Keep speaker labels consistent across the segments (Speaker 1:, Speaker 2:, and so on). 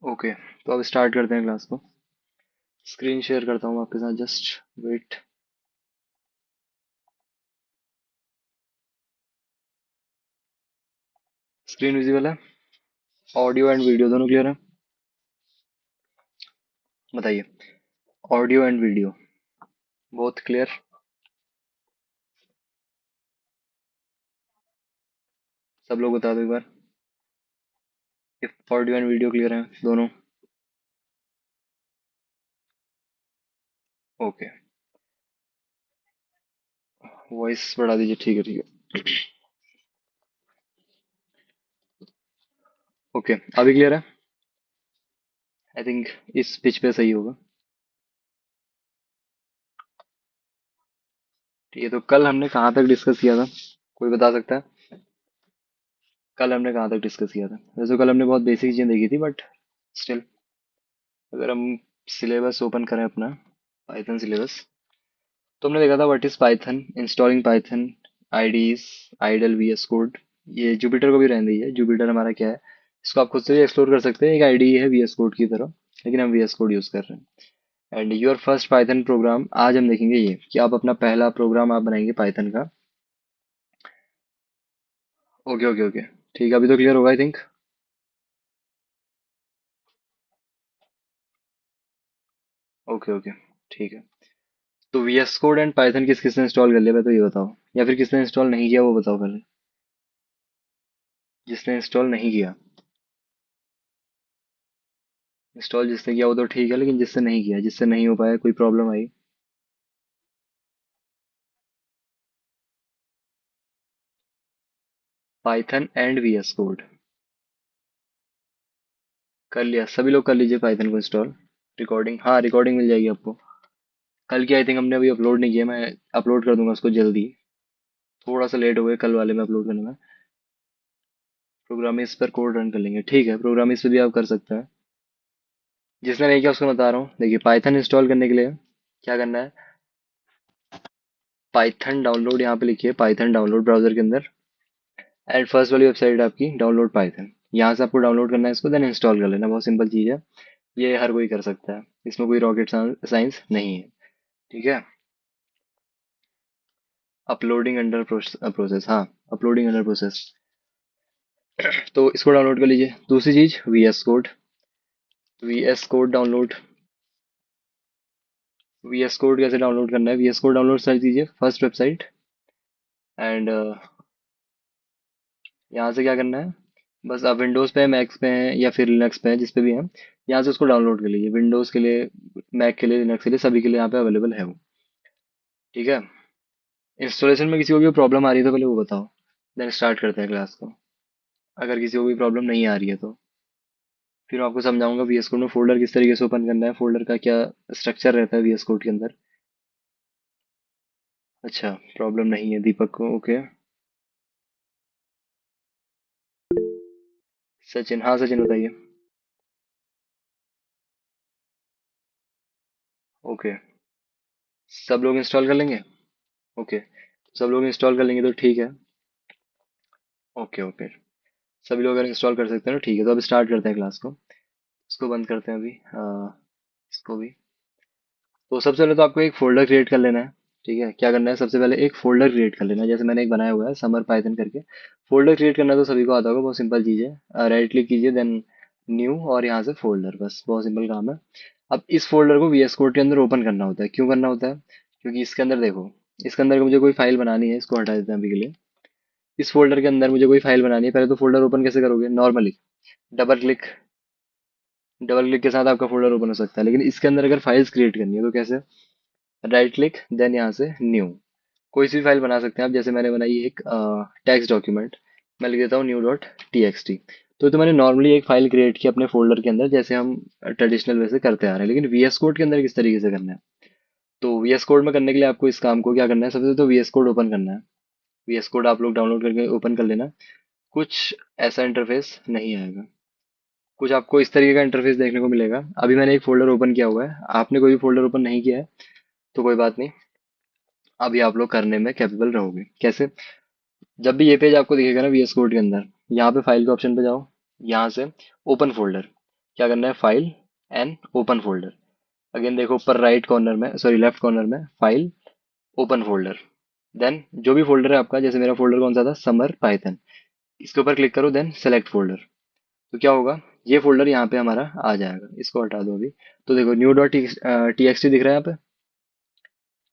Speaker 1: Okay, तो अब start करते हैं क्लास को। स्क्रीन शेयर करता हूँ आपके साथ, जस्ट वेट। स्क्रीन विजिबल है? ऑडियो एंड वीडियो दोनों क्लियर है? बताइए। ऑडियो एंड वीडियो बहुत क्लियर? सब लोग बता दो एक बार if audio and video clear है दोनों। ओके, वॉइस बढ़ा दीजिए। ठीक है, ठीक है। ओके, अभी क्लियर है? आई थिंक इस पिच पे सही होगा। ठीक है, तो कल हमने कहाँ तक डिस्कस किया था? कोई बता सकता है? कल हमने कहाँ तक डिस्कस किया था? वैसे कल हमने बहुत बेसिक चीजें देखी थी, बट स्टिल अगर हम सिलेबस ओपन करें अपना, पाइथन सिलेबस, तो हमने देखा था what is Python, installing Python, IDEs, IDLE, VS code. ये जुपिटर को भी रहने दीजिए, जुपिटर हमारा क्या है, इसको आप खुद से भी एक्सप्लोर कर सकते हैं। एक आईडी है वीएस कोड की तरह, लेकिन हम वीएस कोड यूज कर रहे हैं। And your first Python programme, आज हम देखेंगे ये कि आप अपना पहला प्रोग्राम आप बनाएंगे पाइथन का। ओके ओके ओके, ठीक है, अभी तो क्लियर होगा आई थिंक। ओके ओके, ठीक है। तो वीएस कोड एंड पाइथन किस किसने इंस्टॉल कर लिया, मैं तो ये बताओ, या फिर किसने इंस्टॉल नहीं किया वो बताओ पहले। जिसने इंस्टॉल नहीं किया, इंस्टॉल जिसने किया वो तो ठीक है, लेकिन जिससे नहीं किया, जिससे नहीं हो पाया, कोई प्रॉब्लम आई? पाइथन एंड वीएस कोड कर लिया? सभी लोग कर लीजिए पाइथन को इंस्टॉल। रिकॉर्डिंग, हाँ रिकॉर्डिंग मिल जाएगी आपको। कल की आई थिंक हमने अभी अपलोड नहीं किया, मैं अपलोड कर दूंगा उसको जल्दी। थोड़ा सा लेट हो गया कल वाले में अपलोड करने में। प्रोग्रामिंग्स पर कोड रन कर लेंगे, ठीक है, प्रोग्रामिंग्स पे भी आप कर सकते हैं। जिसने नहीं किया उसको बता रहा हूँ, देखिए पाइथन इंस्टॉल करने के लिए क्या करना है। पाइथन डाउनलोड यहाँ पे लिखिए, पाइथन डाउनलोड ब्राउजर के अंदर, एंड फर्स्ट वाली वेबसाइट आपकी डाउनलोड पाइथन। यहाँ से आपको डाउनलोड करना है इसको, देन इंस्टॉल कर लेना, बहुत सिंपल चीज़ है। ये हर कोई कर सकता है, इसमें कोई रॉकेट साइंस नहीं है। ठीक है। अपलोडिंग अंडर प्रोसेस, हाँ, अपलोडिंग अंडर प्रोसेस। तो इसको डाउनलोड कर लीजिए। दूसरी चीज, VS code. VS code download. VS code कैसे डाउनलोड करना है? वीएस कोड डाउनलोड सर्च कीजिए फर्स्ट वेबसाइट, एंड यहाँ से क्या करना है, बस आप विंडोज़ पे हैं, मैक्स पे हैं, या फिर लिनक्स पे हैं, जिस पे भी हैं, यहाँ से उसको डाउनलोड कर लीजिए। विंडोज़ के लिए, मैक के लिए, लिनक्स के लिए, सभी के लिए यहाँ पे अवेलेबल है वो। ठीक है। इंस्टॉलेशन में किसी को भी प्रॉब्लम आ रही है तो पहले वो बताओ, देन स्टार्ट करते हैं क्लास को। अगर किसी को भी प्रॉब्लम नहीं आ रही है तो फिर मैं आपको समझाऊंगा वीएस कोड में फोल्डर किस तरीके से ओपन करना है, फोल्डर का क्या स्ट्रक्चर रहता है वीएस कोड के अंदर। अच्छा, प्रॉब्लम नहीं है दीपक को, ओके। सचिन, हाँ सचिन बताइए। ओके, सब लोग इंस्टॉल कर लेंगे? ओके, सब लोग इंस्टॉल कर लेंगे तो ठीक है। ओके ओके, सभी लोग अगर इंस्टॉल कर सकते हैं तो ठीक है, तो अब स्टार्ट करते हैं क्लास को। इसको बंद करते हैं अभी, इसको भी। तो सबसे पहले तो आपको एक फोल्डर क्रिएट कर लेना है। ठीक है, क्या करना है, सबसे पहले एक फोल्डर क्रिएट कर लेना है, जैसे मैंने एक बनाया हुआ है समर पाइथन करके। फोल्डर क्रिएट करना तो सभी को आता होगा, बहुत सिंपल चीज़ है। राइट क्लिक कीजिए, देन न्यू, और यहाँ से फोल्डर, बस बहुत सिंपल काम है। अब इस फोल्डर को वीएस कोड के अंदर ओपन करना होता है। क्यों करना होता है? क्योंकि इसके अंदर देखो, इसके अंदर मुझे कोई फाइल बनानी है, इसको हटा देते हैं अभी के लिए। इस फोल्डर के अंदर मुझे कोई फाइल बनानी है, पहले तो फोल्डर ओपन कैसे करोगे normally? Double click. Double click के साथ आपका फोल्डर ओपन हो सकता है, लेकिन इसके अंदर अगर फाइल्स क्रिएट करनी है तो कैसे? राइट क्लिक, देन यहाँ से न्यू। कोई सी भी फाइल बना सकते हैं आप, जैसे मैंने बनाई एक टेक्स्ट डॉक्यूमेंट। मैं लिख देता हूँ new dot T x T. तो मैंने नॉर्मली एक फाइल क्रिएट की अपने फोल्डर के अंदर, जैसे हम ट्रेडिशनल वे से करते आ रहे हैं, लेकिन वीएस कोड के अंदर किस तरीके से करना है? तो वीएस कोड में करने के लिए आपको इस काम को क्या करना है, सबसे पहले तो वीएस कोड ओपन करना है। वीएस कोड आप लोग डाउनलोड करके ओपन कर लेना। कुछ ऐसा इंटरफेस नहीं आएगा, कुछ आपको इस तरीके का इंटरफेस देखने को मिलेगा। अभी मैंने एक फोल्डर ओपन किया हुआ है, आपने कोई भी फोल्डर ओपन नहीं किया है तो कोई बात नहीं, अभी आप लोग करने में कैपेबल रहोगे। कैसे? जब भी ये पेज आपको दिखेगा ना वीएस कोड के अंदर, यहाँ पे फाइल के ऑप्शन पे जाओ, यहाँ से ओपन फोल्डर, क्या करना है, file and open folder. Again देखो ऊपर राइट कॉर्नर में, सॉरी लेफ्ट कॉर्नर में, फाइल, ओपन फोल्डर। देन जो भी फोल्डर है आपका, जैसे मेरा फोल्डर कौन सा था, समर पाइथन, इसके ऊपर क्लिक करो, देन सेलेक्ट फोल्डर। तो क्या होगा, ये फोल्डर यहाँ पे हमारा आ जाएगा। इसको हटा दो अभी। तो देखो new dot T x T दिख रहा है यहाँ पे,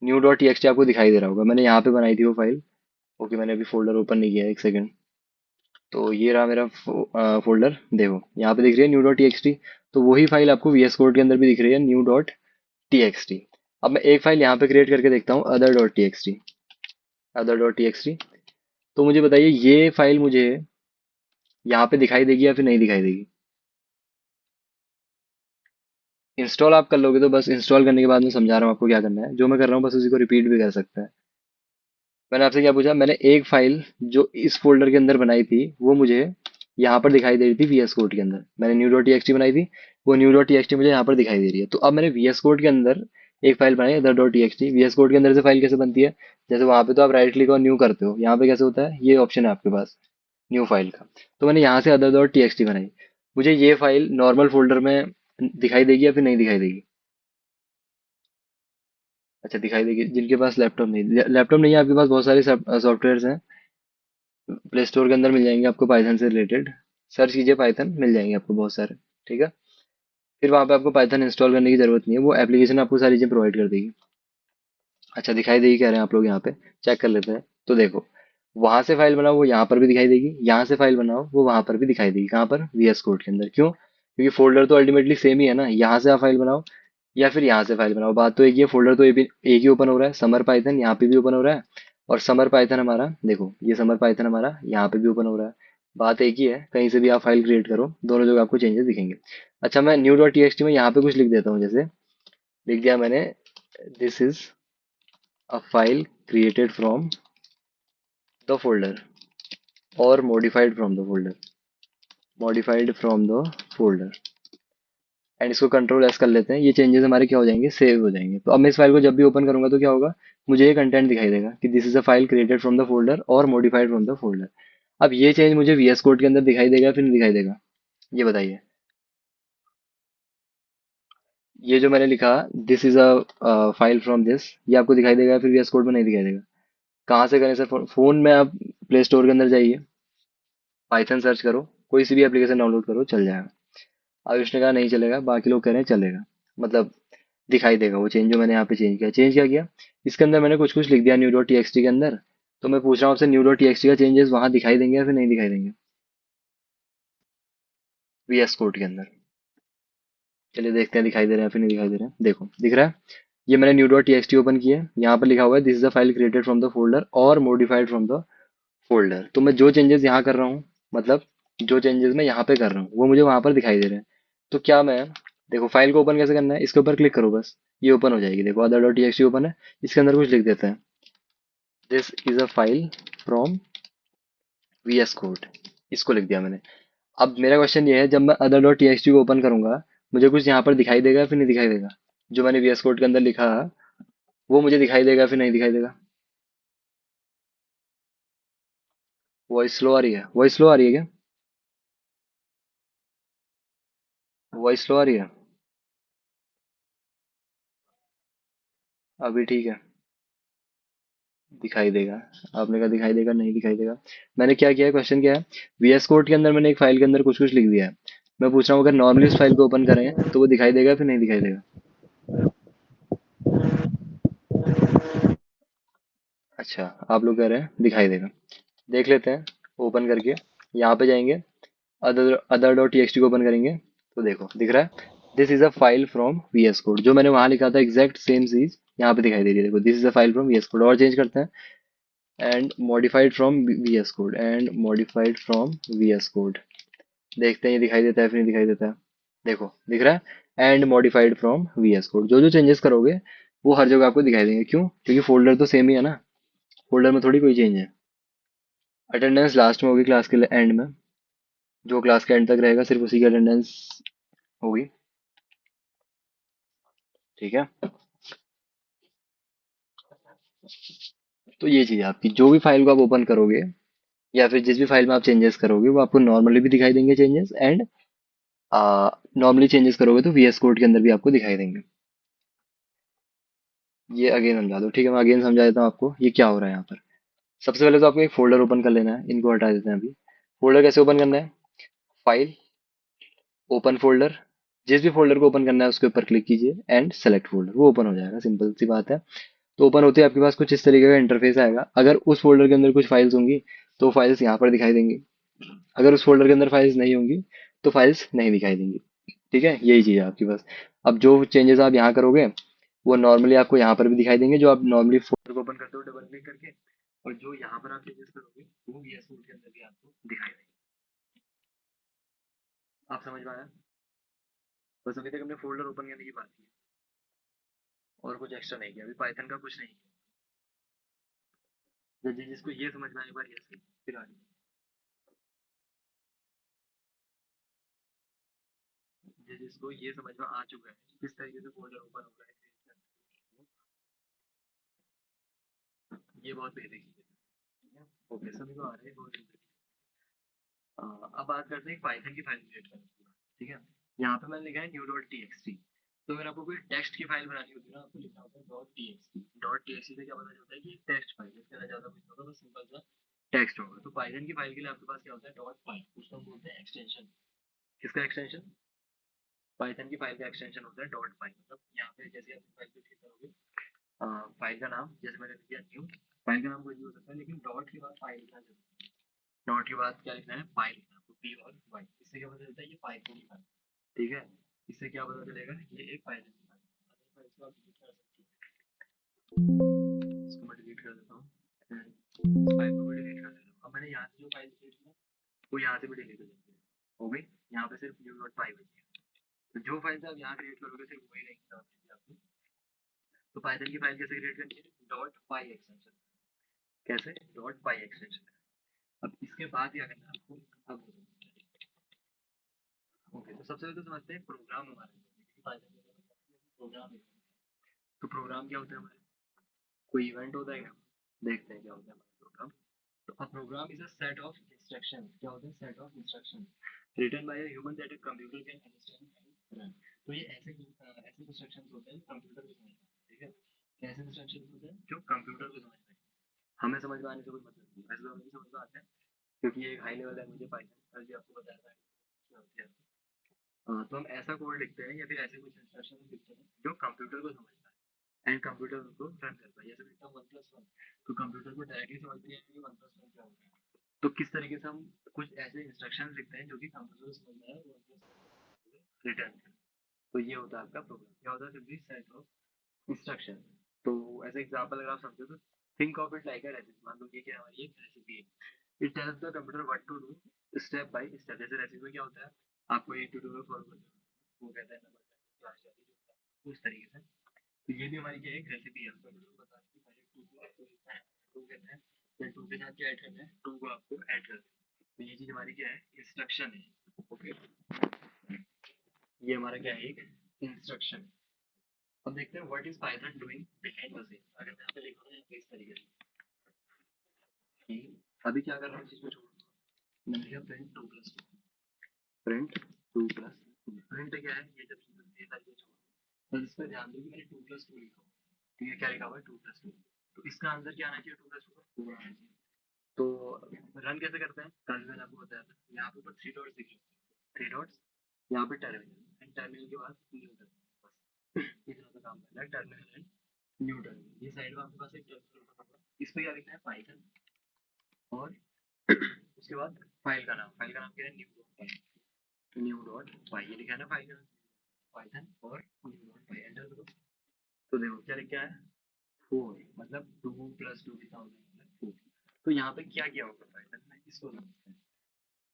Speaker 1: new dot T x T आपको दिखाई दे रहा होगा, मैंने यहाँ पे बनाई थी वो फाइल। ओके, मैंने अभी फोल्डर ओपन नहीं किया है, एक सेकंड। तो ये रहा मेरा फोल्डर, देखो यहाँ पे दिख रही है new dot T x T. तो वही फाइल आपको वी एस कोड के अंदर भी दिख रही है, new dot T x T. अब मैं एक फाइल यहाँ पे क्रिएट करके देखता हूँ, other dot T x T, other dot T x T. तो मुझे बताइए ये फाइल मुझे यहाँ पे दिखाई देगी या फिर नहीं दिखाई देगी। इंस्टॉल आप कर लोगे तो बस इंस्टॉल करने के बाद मैं समझा रहा हूँ आपको क्या करना है, जो मैं कर रहा हूँ बस उसी को रिपीट भी कर सकता है। मैंने आपसे क्या पूछा, मैंने एक फाइल जो इस फोल्डर के अंदर बनाई थी वो मुझे यहाँ पर दिखाई दे रही थी वीएस कोड के अंदर, मैंने न्यू डॉट टी बनाई थी। वो न्यू डॉट टी मुझे यहाँ पर दिखाई दे रही है। तो अब मैंने वीएस कोड के अंदर एक फाइल बनाई other dot T VS code के अंदर से फाइल कैसे बनती है, जैसे वहां पे तो आप राइट क्लिक और न्यू करते हो, यहाँ पे कैसे होता है, ये ऑप्शन है आपके पास न्यू फाइल का। तो मैंने यहाँ से अदर डॉट टी बनाई। मुझे ये फाइल नॉर्मल फोल्डर में दिखाई देगी या फिर नहीं दिखाई देगी। अच्छा दिखाई देगी, जिनके पास लैपटॉप नहीं, लैपटॉप नहीं है आपके पास, बहुत सारे सॉफ्टवेयर हैं, प्ले स्टोर के अंदर मिल जाएंगे आपको पाइथन से रिलेटेड। सर्च कीजिए पाइथन, मिल जाएंगे आपको बहुत सारे। ठीक है, फिर वहाँ पे आपको पाइथन इंस्टॉल करने की जरूरत नहीं है, वो एप्लीकेशन आपको सारी चीज़ें प्रोवाइड कर देगी। अच्छा दिखाई देगी कह रहे हैं आप लोग, यहाँ पे चेक कर लेते हैं। तो देखो वहां से फाइल बनाओ वो यहाँ पर भी दिखाई देगी, यहाँ से फाइल बनाओ वो वहां पर भी दिखाई देगी, कहाँ पर, वीएस कोड के अंदर। क्यों, क्योंकि फोल्डर तो अल्टीमेटली सेम ही है ना, यहाँ से आप फाइल बनाओ या फिर यहाँ से फाइल बनाओ, बात तो एक ही है। फोल्डर तो एक ही ओपन हो रहा है, समर पाइथन यहाँ पे भी ओपन हो रहा है, और समर पाइथन हमारा देखो, ये समर पाइथन हमारा यहाँ पे भी ओपन हो रहा है। बात एक ही है, कहीं से भी आप फाइल क्रिएट करो, दोनों जगह आपको चेंजेस दिखेंगे। अच्छा मैं न्यू डॉट टी में यहाँ पे कुछ लिख देता हूँ, जैसे लिख दिया मैंने, this is a file created from the folder और modified from the folder, modified from the folder. And इसको कंट्रोल एस कर लेते हैं, ये चेंजेस हमारे क्या हो जाएंगे, सेव हो जाएंगे। तो अब मैं इस फाइल को जब भी ओपन करूंगा तो क्या होगा, मुझे ये कंटेंट दिखाई देगा कि this is a file created from the folder और मॉडिफाइड फ्रॉम द फोल्डर। अब ये चेंज मुझे वीएस कोड के अंदर दिखाई देगा या फिर नहीं दिखाई देगा, ये बताइए। ये जो मैंने लिखा, this is a file from this, ये आपको दिखाई देगा या फिर वीएस कोड में नहीं दिखाई देगा। कहाँ से करें सर, फोन में आप प्ले स्टोर के अंदर जाइए, पाइथन सर्च करो, कोई सी भी एप्लीकेशन डाउनलोड करो, चल जाएगा। अब इसने कहा नहीं चलेगा, बाकी लोग कह रहे हैं चलेगा, मतलब दिखाई देगा वो चेंज जो मैंने यहाँ पे चेंज किया। चेंज क्या किया, इसके अंदर मैंने कुछ कुछ लिख दिया न्यू डॉट टी के अंदर। तो मैं पूछ रहा हूँ आपसे, न्यू डॉट टी का चेंजेस वहां दिखाई देंगे या फिर नहीं दिखाई देंगे, वीएस कोड के अंदर। चलिए देखते हैं दिखाई दे रहे हैं या फिर नहीं दिखाई दे रहे हैं। देखो दिख रहा है, ये मैंने न्यू डॉट टी ओपन किया है, यहाँ पर लिखा हुआ है this is the file created from the folder और मॉडिफाइड फ्रॉम द फोल्डर। तो मैं जो चेंजेस यहाँ कर रहा हूँ, मतलब जो चेंजेस मैं यहाँ पे कर रहा हूँ वो मुझे वहां पर दिखाई दे रहे हैं। तो क्या मैं, देखो फाइल को ओपन कैसे करना है, इसके ऊपर क्लिक करो बस, ये ओपन हो जाएगी। देखो अदर डॉट टी ओपन है, इसके अंदर कुछ लिख देते हैं, this is a file from VS code, इसको लिख दिया मैंने। अब मेरा क्वेश्चन ये है, जब मैं अदर डॉट टी को ओपन करूंगा, मुझे कुछ यहाँ पर दिखाई देगा या फिर नहीं दिखाई देगा, जो मैंने वीएस कोड के अंदर लिखा वो मुझे दिखाई देगा या फिर नहीं दिखाई देगा। वॉइस स्लो आ रही है, वॉइस स्लो आ रही है क्या, वॉइस स्लो आ रही है, अभी ठीक है, दिखाई देगा। आपने कहा दिखाई देगा, नहीं दिखाई देगा। मैंने क्या किया है, क्वेश्चन क्या है, वीएस कोड के अंदर मैंने एक फाइल के अंदर कुछ कुछ लिख दिया है। मैं पूछ रहा हूँ अगर नॉर्मली उस फाइल को ओपन करें तो वो दिखाई देगा या फिर नहीं दिखाई देगा। अच्छा, आप लोग कह रहे हैं दिखाई देगा, देख लेते हैं ओपन करके। यहाँ पे जाएंगे, अदर अदर डॉट टी को ओपन करेंगे, तो देखो दिख रहा है, this is a file from VS code, जो मैंने वहां लिखा था एग्जैक्ट सेम चीज यहाँ पे दिखाई दे रही है। देखो this is a file from VS code, और चेंज करते हैं, and modified from VS code, and modified from VS code. देखते हैं ये दिखाई देता है फिर नहीं दिखाई देता है। देखो दिख रहा है, and modified from VS code, जो जो चेंजेस करोगे वो हर जगह आपको दिखाई देंगे। क्यों, क्योंकि फोल्डर तो सेम ही है ना, फोल्डर में थोड़ी कोई चेंज है। अटेंडेंस लास्ट में होगी क्लास के एंड में, जो क्लास के एंड तक रहेगा सिर्फ उसी की अटेंडेंस होगी। ठीक है, तो ये चीज़ है आपकी, जो भी फाइल को आप ओपन करोगे या फिर जिस भी फाइल में आप चेंजेस करोगे वो आपको नॉर्मली भी दिखाई देंगे चेंजेस, एंड नॉर्मली चेंजेस करोगे तो वीएस कोड के अंदर भी आपको दिखाई देंगे। ये अगेन समझा दो, ठीक है, मैं अगेन समझा देता हूँ आपको ये क्या हो रहा है यहाँ पर। सबसे पहले तो आपको एक फोल्डर ओपन कर लेना है, इनको हटा देते हैं अभी। फोल्डर कैसे ओपन करना है? फाइल, ओपन फोल्डर, जिस भी फोल्डर को ओपन करना है उसके ऊपर क्लिक कीजिए एंड सेलेक्ट फोल्डर, वो ओपन हो जाएगा, सिंपल सी बात है। तो ओपन होते ही आपके पास कुछ इस तरीके का इंटरफेस आएगा। अगर उस फोल्डर के अंदर कुछ फाइल्स होंगी तो फाइल्स यहाँ पर दिखाई देंगी, अगर उस फोल्डर के अंदर फाइल्स नहीं होंगी तो फाइल्स नहीं दिखाई देंगी। ठीक है, यही चीज़ है आपके पास। अब जो चेंजेस आप यहाँ करोगे वो नॉर्मली आपको यहाँ पर भी दिखाई देंगे, जो आप नॉर्मली फोल्डर को ओपन करते हो डबल क्लिक करके, और जो यहाँ पर आप चेंजेस करोगे वो VS कोड के अंदर भी आपको दिखाई देंगे। आप समझ में आया? बस अभी तक हमने फोल्डर ओपन करने की बात की और कुछ एक्स्ट्रा नहीं किया, अभी पाइथन का कुछ नहीं किया। जिसको ये समझ में आए एक बार ये सही, फिर आगे। जिसको ये समझ में आ चुका है किस तरीके से फोल्डर ओपन हो रहा है, ये बहुत बेसिक चीज़ है। ओके, सभी को आ रहा है बहुत easy। अब बात करते हैं पाइथन की फाइल क्रिएट करने की। ठीक है, यहाँ पे मैंने लिखा है new dot T x T. तो अगर आपको कोई टेक्स्ट की फाइल बनानी होती है ना, आपको लिखना होता है dot T x T. Dot T x T से क्या पता चलता है कि टेक्स्ट फाइल, इसके अंदर ज्यादा कुछ नहीं होगा, बस सिंपल सा टेक्स्ट होगा। तो पाइथन की फाइल के लिए आपके पास क्या होता है? डॉट फाइल, उसको हम बोलते हैं एक्सटेंशन। किसका एक्सटेंशन? पाइथन की फाइल का एक्सटेंशन होता है डॉट फाइल। मतलब यहाँ पे जैसे आप फाइल को क्लिक करोगे, फाइल का नाम जैसे मैंने लिख दिया न्यू, फाइल का नाम कोई भी हो सकता है लेकिन डॉट के बाद फाइल लिखना जरूरी है। डॉट के बाद क्या लिखना है? फाइल लिखना है, पी और वाई। इससे क्या पता चलता है? ये पाइथन की फाइल। ठीक है, इससे क्या पता चलेगा? ये एक फाइल है। अगर मैं इसको आप डिलीट कर सकती हूँ, इसको मैं डिलीट कर देता हूँ, इस फाइल को भी डिलीट कर देता हूँ। अब मैंने यहाँ से जो फाइल डिलीट किया वो यहाँ से भी डिलीट हो जाती है, हो गई। यहाँ पे सिर्फ न्यू डॉट फाइल बची है। तो जो फाइल आप यहाँ क्रिएट करोगे सिर्फ वही रहेंगी आपको। तो पाइथन की फाइल कैसे क्रिएट करनी है? डॉट पाई एक्सटेंशन। कैसे? डॉट पाई एक्सटेंशन। अब इसके बाद क्या करना है आपको? अब ओके, तो सबसे पहले तो समझते हैं प्रोग्राम हमारे प्रोग्राम। तो प्रोग्राम क्या होता है हमारे? कोई इवेंट होता है क्या? देखते हैं क्या होता है हमारा प्रोग्राम। तो a program is a set of instruction. क्या होता है? Set of instruction written by a human that a computer can understand and run. तो ये ऐसे इंस्ट्रक्शंस होते हैं कंप्यूटर को समझ में आते हैं। ठीक है, ऐसे इंस्ट्रक्शंस होते हैं जो कंप्यूटर को समझ में आते हैं। हमें समझ में आने से कोई मतलब नहीं, वैसे तो हमें भी समझ में आता है क्योंकि ये एक हाई लेवल लैंग्वेज है पाइथन, जो आपको बताया था क्या होती है। तो हम ऐसा कोड लिखते हैं या फिर ऐसे कुछ इंस्ट्रक्शन लिखते हैं जो कंप्यूटर को समझता है एंड कंप्यूटर उसको रन करता है। जैसे लिखता हूँ वन प्लस वन, तो कंप्यूटर को डायरेक्टली समझ नहीं आएगा कि वन प्लस वन क्या होता है। तो किस तरीके से हम कुछ ऐसे इंस्ट्रक्शन लिखते हैं जो कि कंप्यूटर को समझ में आए वन प्लस रिटर्न। तो ये होता है आपका प्रोग्राम। क्या होता है? Simply set of instruction. तो एज एग्जांपल अगर आप समझो तो think of it like a recipe. मान लो कि क्या हमारी एक रेसिपी है, it tells the computer what to do step by step. जैसे रेसिपी में क्या होता है? आपको एक ट्यूटोरियल फॉलो करना है, वो कहता है नंबर क्लास जाती है उस तरीके से। तो ये भी हमारी क्या एक रेसिपी है, कंप्यूटर बता रही है पहले टू को आपको लिखना है, टू कहना है, फिर टू के साथ क्या ऐड करना है? टू को आपको ऐड करना है। तो ये चीज हमारी क्या है? इंस्ट्रक्शन है। ओके, ये हमारा क्या है? एक इंस्ट्रक्शन। अब देखते हैं what is Python doing behind the scene. अगर मैं यहाँ पे लिखूँ ना इस तरीके से कि अभी क्या कर रहा हूँ, चीज को छोड़, मैंने लिखा print two plus two. Print two plus two. Print क्या है? ये जब ये सारी चीज छोड़, बस इस पर ध्यान दो कि मैंने टू प्लस टू लिखा हुआ है। ठीक है, क्या लिखा हुआ है? Two plus two. तो इसका आंसर क्या आना चाहिए? टू प्लस टू का फोर आना चाहिए। तो रन कैसे करते हैं? कल मैंने आपको बताया था, यहाँ पे ऊपर थ्री डॉट्स दिखे, थ्री डॉट्स, यहाँ पे टर्मिनल एंड टर्मिनल के बाद न्यू टर्मिनल। बस इतना सा काम करना है, टर्मिनल एंड न्यू टर्मिनल। ये साइड में आपके पास एक टर्मिनल होगा, इस पे क्या लिखना है? पाइथन। और उसके बाद फाइल का नाम, फाइल का नाम क्या है? न्यू डॉट पाई। न्यू डॉट पाई ये लिखा है ना फाइल का, पाइथन और न्यू डॉट पाई, एंटर करो। तो देखो क्या लिखा है? फोर, मतलब टू प्लस टू कितना होता है? मतलब फोर। तो यहाँ पे क्या किया होगा पाइथन में, इसको समझते हैं।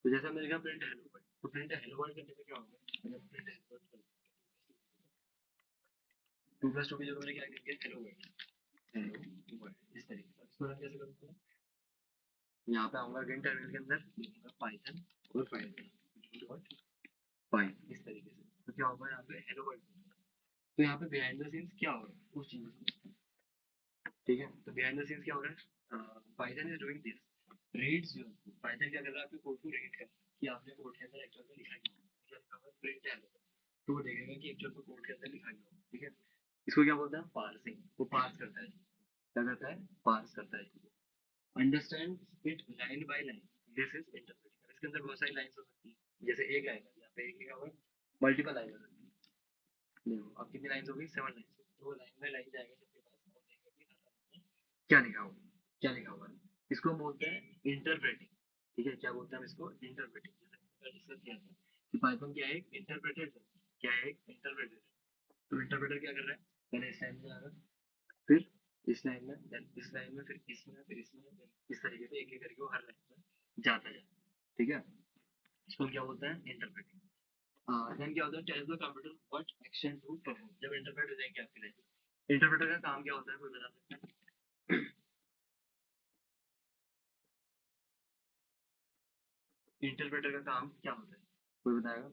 Speaker 1: तो जैसे हमने लिखा प्रिंट हेलो वर्ल्ड, तो प्रिंट हेलो वर्ल्ड करने में क्या होगा? अगर हम print hello world two plus two की जगह मैंने क्या लिख दिया? हेलो वर्ल्ड, हेलो वर्ल्ड, इस तरीके से। इसको रन कैसे करूँगा? यहाँ पे आऊंगा अगेन टर्मिनल के अंदर, लिखूंगा पाइथन और फाइल डॉट पाई, इस तरीके से। तो क्या होगा यहाँ पे? Hello world. तो यहाँ पे बिहाइंड द सीन्स क्या हो रहा है उस चीज में? ठीक है, तो बिहाइंड द सीन्स क्या हो रहा है? Python is doing this, reads your. Python क्या कर रहा है? आपके कोड को रीड कर रहा है कि आपने कोड के अंदर एक्चुअल में लिखा है। क्या लिखा हुआ है प्रिंट हेलो, तो वो देखेगा कि एक्चुअल में कोड के अंदर लिखा गया हो, ठीक है। इसको क्या बोलते हैं, पार्सिंग। वो पार्स करता है, क्या करता है, पार्स करता है। Understand it line by line, this is interpreting. इसके अंदर बहुत सारी लाइंस हो सकती है, जैसे एक लाइन है यहाँ पे, एक लिखा हुआ है, मल्टीपल लाइन हो सकती है। देखो अब कितनी लाइंस हो गई, 7 लाइंस। तो वो लाइन बाय लाइन जाएगा सबके पास और देखेगा कि हर line में क्या लिखा हुआ है, क्या लिखा हुआ है। इसको हम बोलते हैं इंटरप्रेटिंग, ठीक है। क्या बोलते हैं हम इसको, इंटरप्रेटिंग। जैसे हमने डिस्कस किया था कि पाइथन क्या है, एक इंटरप्रेटर, क्या है, एक इंटरप्रेटर। तो इंटरप्रेटर क्या कर रहा है, पहले इस लाइन में जाएगा, फिर इस लाइन में, देन इस लाइन में, फिर इसमें, फिर इसमें, then इस तरीके से एक एक करके वो हर लाइन में जाता जाए, ठीक है। इसको हम क्या बोलते हैं, इंटरप्रेटिंग। देन क्या होता है, tell the computer what action to perform. जब इंटरप्रेट हो जाएंगे आपकी लाइन, इंटरप्रेटर का काम क्या होता है, कोई बता सकता है? इंटरप्रेटर का काम क्या होता है, कोई बताएगा?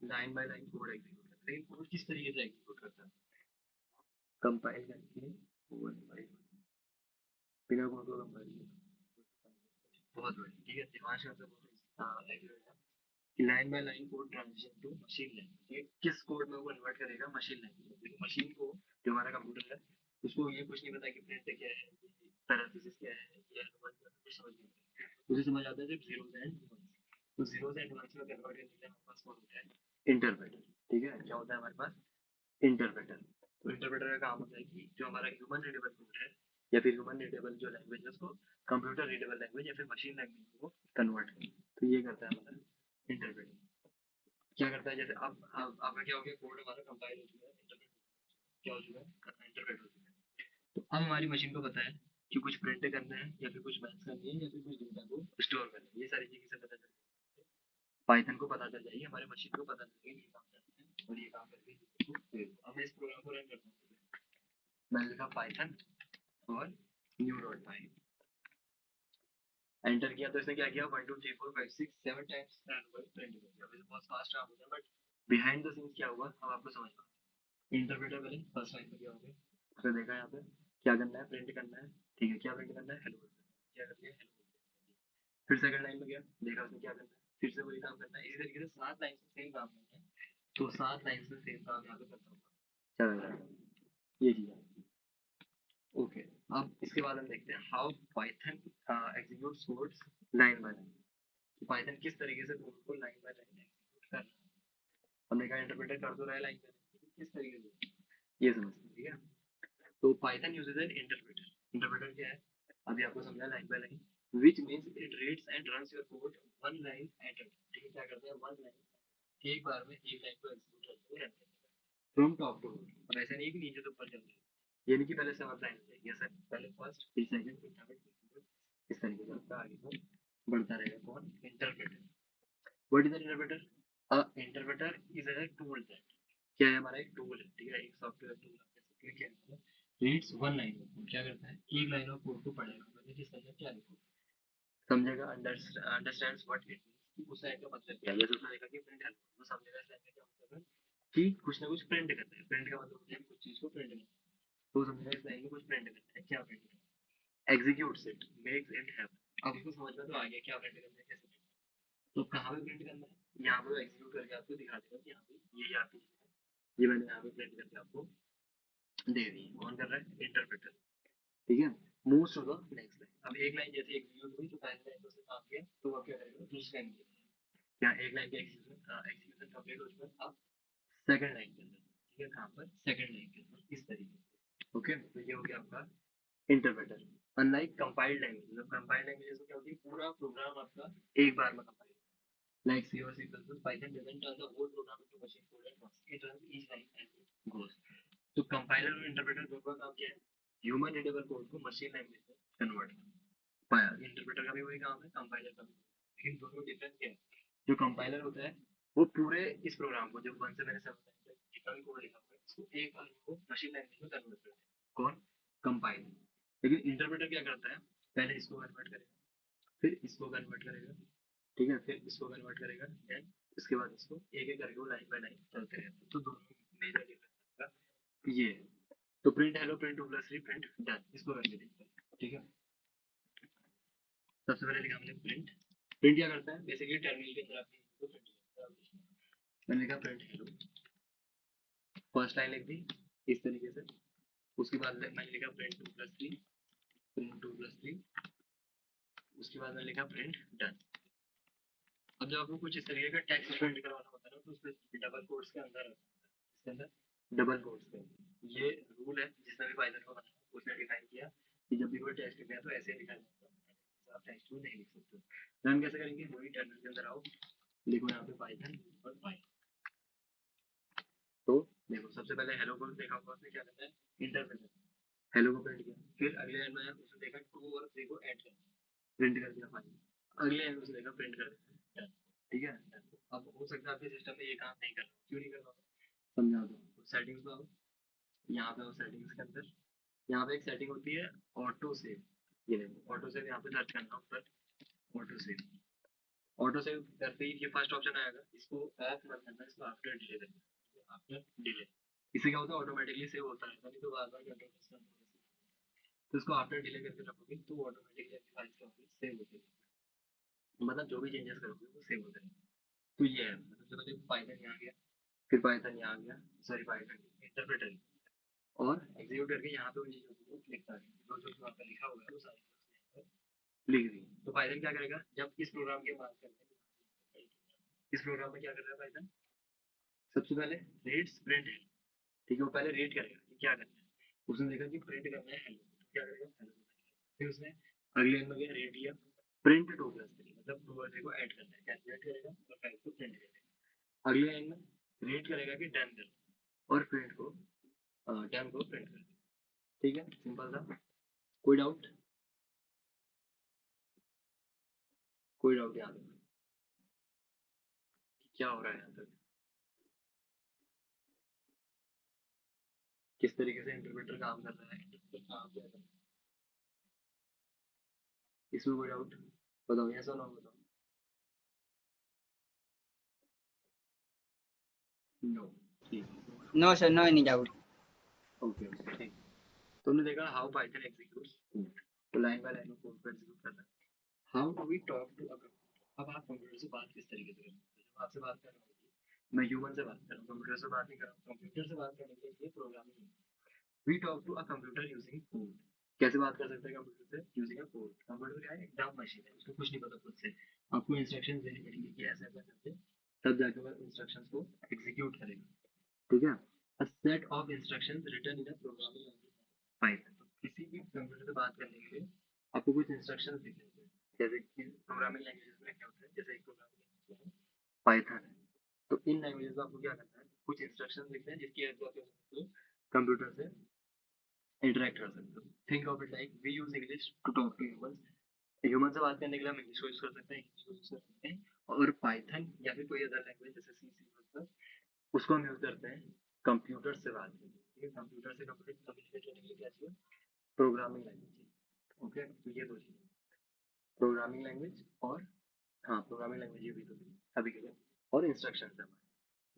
Speaker 1: Line by line code execute करता है, लेकिन कोड किस तरीके से एग्जीक्यूट करता है, कंपाइल करके वन बाय वन, बिना कोड को कंपाइल किए। बहुत बढ़िया, ठीक है। दिमाग का बहुत एक्यूरेट है कि line by line code transition to machine language, ये किस कोड में वो कन्वर्ट करेगा, मशीन लैंग्वेज। देखो मशीन को, जो हमारा कंप्यूटर है, उसको ये कुछ नहीं पता कि प्रिंट क्या है, पैरेंथेसिस क्या है, ये अनुमान क्या है, कुछ समझ नहीं आता। मुझे समझ आता है जब जीरोस एंड वंस, तो जीरोस एंड वंस में कन्वर्ट करने के लिए हमारे पास कौन होता है, इंटरप्रेटर, ठीक है। क्या होता है हमारे पास, इंटरप्रेटर। तो इंटरप्रेटर का काम होता है कि जो हमारा ह्यूमन रीडेबल कोड है, या फिर ह्यूमन रीडेबल जो लैंग्वेज है, उसको कंप्यूटर रीडेबल लैंग्वेज या फिर मशीन लैंग्वेज को कन्वर्ट करे। तो ये करता है हमारा इंटरप्रेटर। क्या करता है, जैसे अब आपका क्या हो गया, कोड हमारा कंपाइल हो चुका है, इंटरप्रेट क्या हो चुका है, इंटरप्रेट हो चुका है। तो अब हमारी मशीन को पता है कि कुछ प्रिंट करना है, या फिर कुछ मैथ्स करनी है, या फिर कुछ डेटा को स्टोर करना है। ये सारी चीजें से पता चल जाएगी, पाइथन को पता चल जाएगी, हमारे मशीन को पता चल जाएगा ये काम करना है और ये काम करके इसको दे दो। अब मैं इस प्रोग्राम को रन करता हूँ। मैंने लिखा पाइथन और न्यू डॉट पाई, एंटर किया तो इसने क्या किया, 1 2 3 4 5 6 7 टाइम्स प्रिंट कर दिया। वैसे बहुत फास्ट काम होता है, बट बिहाइंड द सीन्स क्या हुआ, अब आपको समझ में आएगा। इंटरप्रेटर पहले फर्स्ट लाइन में क्या हो गया, उसने देखा यहाँ पे क्या करना है, प्रिंट करना है, ठीक है। क्या प्रिंट करना है, हेलो, क्या कर दिया, हेलो। फिर सेकंड लाइन में गया, देखा उसने क्या करना है, फिर से वही काम करना है। इसी तरीके से 7 लाइन से सेम काम करना है, तो 7 लाइन से सेम काम यहाँ पे करता हूँ, क्या लग रहा है, ये चीज है। ओके, अब इसके बाद हम देखते हैं how Python executes codes line by line. Python किस तरीके से कोड को लाइन बाय लाइन एग्जीक्यूट कर रहा है। हमने कहा इंटरप्रेटर कर तो रहा है लाइन बाय लाइन, किस तरीके से, ये समझते हैं, ठीक है। तो Python uses N interpreter. Interpreter क्या है, अभी आपको समझा, line by line, which means it reads and runs your code one line at a time, ठीक है। क्या करता है, वन लाइन, एक बार में एक लाइन को एग्जीक्यूट करते हुए रन करता है, फ्रॉम टॉप टू बॉटम। और ऐसा नहीं है कि नीचे से ऊपर चल रही है, यानी कि पहले 7 लाइन हो जाएगी, ऐसा पहले फर्स्ट, फिर सेकंड, फिर थर्ड, फिर फोर्थ, इस तरीके से आपका आगे को बढ़ता रहेगा। कौन, interpreter. What is an interpreter, a interpreter is a tool that, क्या है, हमारा एक टूल है, ठीक है, एक सॉफ्टवेयर टूल आप कह सकते हैं। क्या है, reads one line of code, क्या करता है, एक लाइन ऑफ कोड को पढ़ेगा, मतलब जिसके अंदर क्या लिखा, समझेगा, अंडरस्टैंड्स व्हाट इट मींस, उस लाइन का मतलब क्या है। जैसे उसने देखा कि प्रिंट हेल्प, वो समझेगा इस लाइन का क्या मतलब है, कि कुछ ना कुछ प्रिंट करना है। प्रिंट का मतलब होता है कुछ चीज को प्रिंट करना है, तो वो समझेगा इस लाइन में कुछ प्रिंट करना है, क्या प्रिंट करना है, executes it, makes it happen. अब उसको समझ में तो आ गया क्या प्रिंट करना है, कैसे print करना है। तो कहाँ पे प्रिंट करना है, यहाँ पे एग्जीक्यूट करके आपको दिखा देगा कि यहाँ पे ये आपकी चीज है, ये मैंने यहाँ पे प्रिंट करके आपको दे दी। कौन कर रहा है, इंटरप्रेटर, ठीक है। Moves to the next line, अब एक लाइन जैसे एग्जीक्यूट हुई तो पहली लाइन को उसने काम किया, तो अब क्या करेगा, दूसरी लाइन के लिए, क्या एक लाइन का एग्जीक्यूशन कंप्लीट हो चुका है, अब सेकंड लाइन के अंदर, ठीक है, कहाँ पर, सेकंड लाइन के अंदर, इस तरीके से। ओके, तो ये हो गया आपका interpreter. Unlike compiled language, compiled language में क्या होती है, पूरा प्रोग्राम आपका एक बार में compile, like C or C++, Python doesn't turn the whole program into machine code at once. It runs each line as it goes. तो कंपाइलर और इंटरप्रेटर दोनों का काम क्या है, ह्यूमन रीडेबल कोड को मशीन लैंग्वेज में कन्वर्ट करना। पाया, इंटरप्रेटर का भी वही काम है, कंपाइलर का भी, लेकिन दोनों में डिफरेंस क्या है, जो कंपाइलर होता है वो पूरे इस प्रोग्राम को, जो वन से मैंने 7 लाइन तक जितना भी कोड लिखा हुआ है, इसको एक बार को मशीन लैंग्वेज में कन्वर्ट करता है। कौन, कंपाइलर। लेकिन इंटरप्रेटर क्या करता है, पहले इसको कन्वर्ट करेगा, फिर इसको कन्वर्ट करेगा, ठीक है, फिर इसको कन्वर्ट करेगा, देन इसके बाद इसको एक एक करके वो लाइन बाय लाइन चलते रहते हैं। तो दोनों मेजर डिफरेंस ये तो print hello print 2+3 print done, इसको करके देखते हैं। ठीक है, सबसे पहले लिखा हमने प्रिंट। प्रिंट क्या करता है बेसिकली, टर्मिनल के अंदर आपने प्रिंट करता है। मैंने लिखा प्रिंट हेलो, फर्स्ट लाइन लिख दी इस तरीके से। उसके बाद मैंने लिखा प्रिंट 2+3 प्रिंट 2+3। उसके बाद मैंने लिखा प्रिंट डन। अब जब आपको कुछ इस तरीके का टेक्स्ट प्रिंट करवाना होता है ना, तो उसमें डबल कोट्स के अंदर इसके अंदर डबल कोट्स के, ये रूल है जिसने भी पाइथन को बनाया उसने डिफाइन किया कि जब भी कोई टेक्स्ट लिखना है तो ऐसे लिखा जाता है, आप टेक्स्ट में नहीं लिख सकते। रन कैसे करेंगे, वही टर्मिनल के अंदर आओ, लिखो यहाँ पे पाइथन और पाई। तो देखो सबसे पहले हेलो को देखा होगा, उसने क्या करना है इंटरप्रेटर, हेलो को प्रिंट किया। फिर अगले लाइन में उसने देखा 2 और 3 को ऐड कर प्रिंट कर दिया फाइल। अगले लाइन में उसने देखा प्रिंट कर दिया, ठीक है। अब हो सकता है आपके सिस्टम में ये काम नहीं कर रहा, क्यों नहीं कर रहा, समझा दो। सेटिंग्स में आओ, यहाँ पे आओ सेटिंग्स के अंदर, यहाँ पे एक सेटिंग होती है ऑटो सेव। ये देखो ऑटो सेव, यहाँ पे सर्च करना ऊपर ऑटो सेव। ऑटो सेव करते ही ये फर्स्ट ऑप्शन आएगा, इसको ऑफ मत करना, इसको आफ्टर डिले करना, आफ्टर डिले। इससे क्या होता है ऑटोमेटिकली सेव होता है, नहीं तो बार बार कंट्रोल करना पड़ेगा। तो इसको आफ्टर डिले करके रखोगे तो ऑटोमेटिकली आपकी फाइल सेव होती है, मतलब जो भी चेंजेस करोगे वो सेव होता है। तो ये है, मतलब जब मैंने पाइथन यहाँ गया, फिर पाइथन यहाँ गया, सॉरी पाइथन इंटरप्रेटर, और एग्जीक्यूट करके यहाँ पे उन चीजों को लिखता है, जो जो वहाँ पे लिखा हुआ है वो सारी चीजें यहाँ पर लिख दी। तो पाइथन क्या करेगा, जब इस प्रोग्राम की बात करते हैं, इस प्रोग्राम में क्या कर रहा है पाइथन, सबसे पहले रीड्स प्रिंट है, ठीक है, वो पहले रीड करेगा कि क्या करना है। उसने देखा कि प्रिंट करना है हेलो, तो क्या करेगा हेलो, फिर उसने अगले लाइन में गया रीड लिया, प्रिंट 2+3 मतलब 2 और 3 को ऐड करना है, कैलकुलेट करेगा और 5 को प्रिंट करेगा। अगले लाइन में रीड करेगा कि डन कर, और प्रिंट को डन को प्रिंट कर देगा। ठीक है, सिंपल था। कोई डाउट, कोई डाउट यहाँ पे क्या हो रहा है यहाँ तक, किस तरीके से इंटरप्रेटर काम कर रहा है, इंटरप्रेटर काम क्या कर रहा है, इसमें कोई डाउट बताओ, यस और नो बताओ। नो, ठीक है,
Speaker 2: No, sir, no any doubt.
Speaker 1: Okay okay ठीक। तुमने देखा हाउ पाइथन एग्जीक्यूट्स कोड, तो लाइन बाय लाइन कोड को एग्जीक्यूट करना है। How do we talk to a computer, अब आप कंप्यूटर से बात किस तरीके से कर सकते हैं, जब आपसे बात कर रहा हूँ मैं ह्यूमन से बात कर रहा हूँ, कंप्यूटर से बात नहीं कर रहा हूँ। कंप्यूटर से बात करने के लिए प्रोग्रामिंग है। We talk to a computer using code, कैसे बात कर सकते हैं कंप्यूटर से, यूजिंग अ कोड। कंप्यूटर क्या है, एक डम मशीन है, उसको कुछ नहीं पता खुद से, आपको इंस्ट्रक्शन देनी पड़ेगी कि ऐसा ऐसा करते, तब जाके वो इंस्ट्रक्शंस को एग्जीक्यूट करेगा। ठीक है, a set of instructions written in a programming language Python। तो किसी भी कंप्यूटर से बात करने के लिए आपको कुछ इंस्ट्रक्शंस लिखने होते हैं, जैसे कि प्रोग्रामिंग लैंग्वेजेस में क्या होता है, जैसे एक प्रोग्रामिंग लैंग्वेज है पाइथन है, तो इन लैंग्वेजेस में आपको क्या करना है, कुछ इंस्ट्रक्शंस लिखने हैं जिसकी हेल्प से आप कंप्यूटर से इंटरेक्ट कर सकते हो। Think of it like we use English to talk to humans, human से बात करने के लिए हम इंग्लिश को यूज कर सकते हैं, इंग्लिश को यूज कर सकते हैं, और पाइथन या फिर कोई अदर लैंग्वेज जैसे सी सी प्लस, उसको हम यूज करते हैं कंप्यूटर से बात करने, ठीक है, कंप्यूटर से कंप्यूटर कम्युनिकेट करने के लिए क्या चाहिए, प्रोग्रामिंग लैंग्वेज। ओके, तो ये दो चीजें, प्रोग्रामिंग लैंग्वेज और, हाँ प्रोग्रामिंग लैंग्वेज ये भी तो अभी के लिए, और इंस्ट्रक्शन है।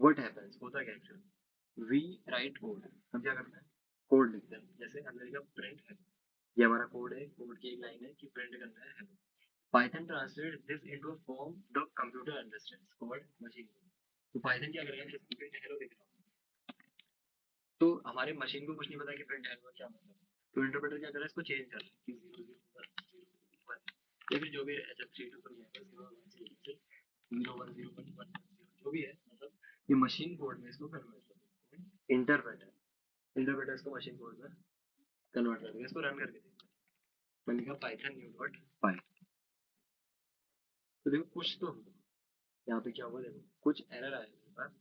Speaker 1: व्हाट हैपेंस, होता क्या एक्चुअली, वी राइट कोड, हम क्या करते हैं कोड लिखते हैं, जैसे हमने लिखा प्रिंट है, ये हमारा कोड है, कोड की एक लाइन है कि प्रिंट करना है hello. Python translate this into a form the computer understands called machine. तो पाइथन क्या करेगा, जैसे प्रिंट हेलो लिख रहा हूँ, तो हमारे मशीन को कुछ नहीं पता कि प्रिंट हेलो क्या मतलब है, तो इंटरप्रेटर क्या कर रहा है, इसको चेंज कर रहा है कि 0 0 1 0 1 या फिर जो भी है, जब 3 2 तो नहीं आएगा, 0 1 0 0 1 0 1 1 0 जो भी है, मतलब ये मशीन कोड में इसको कन्वर्ट कर देगा इंटरप्रेटर। इंटरप्रेटर इसको मशीन कोड में कन्वर्ट कर देगा, इसको रन करके देखते हैं। मैंने कहा पाइथन न्यू डॉट पाई, तो देखो कुछ तो हुआ। यहाँ पे क्या हुआ, देखो कुछ एरर आया मेरे पास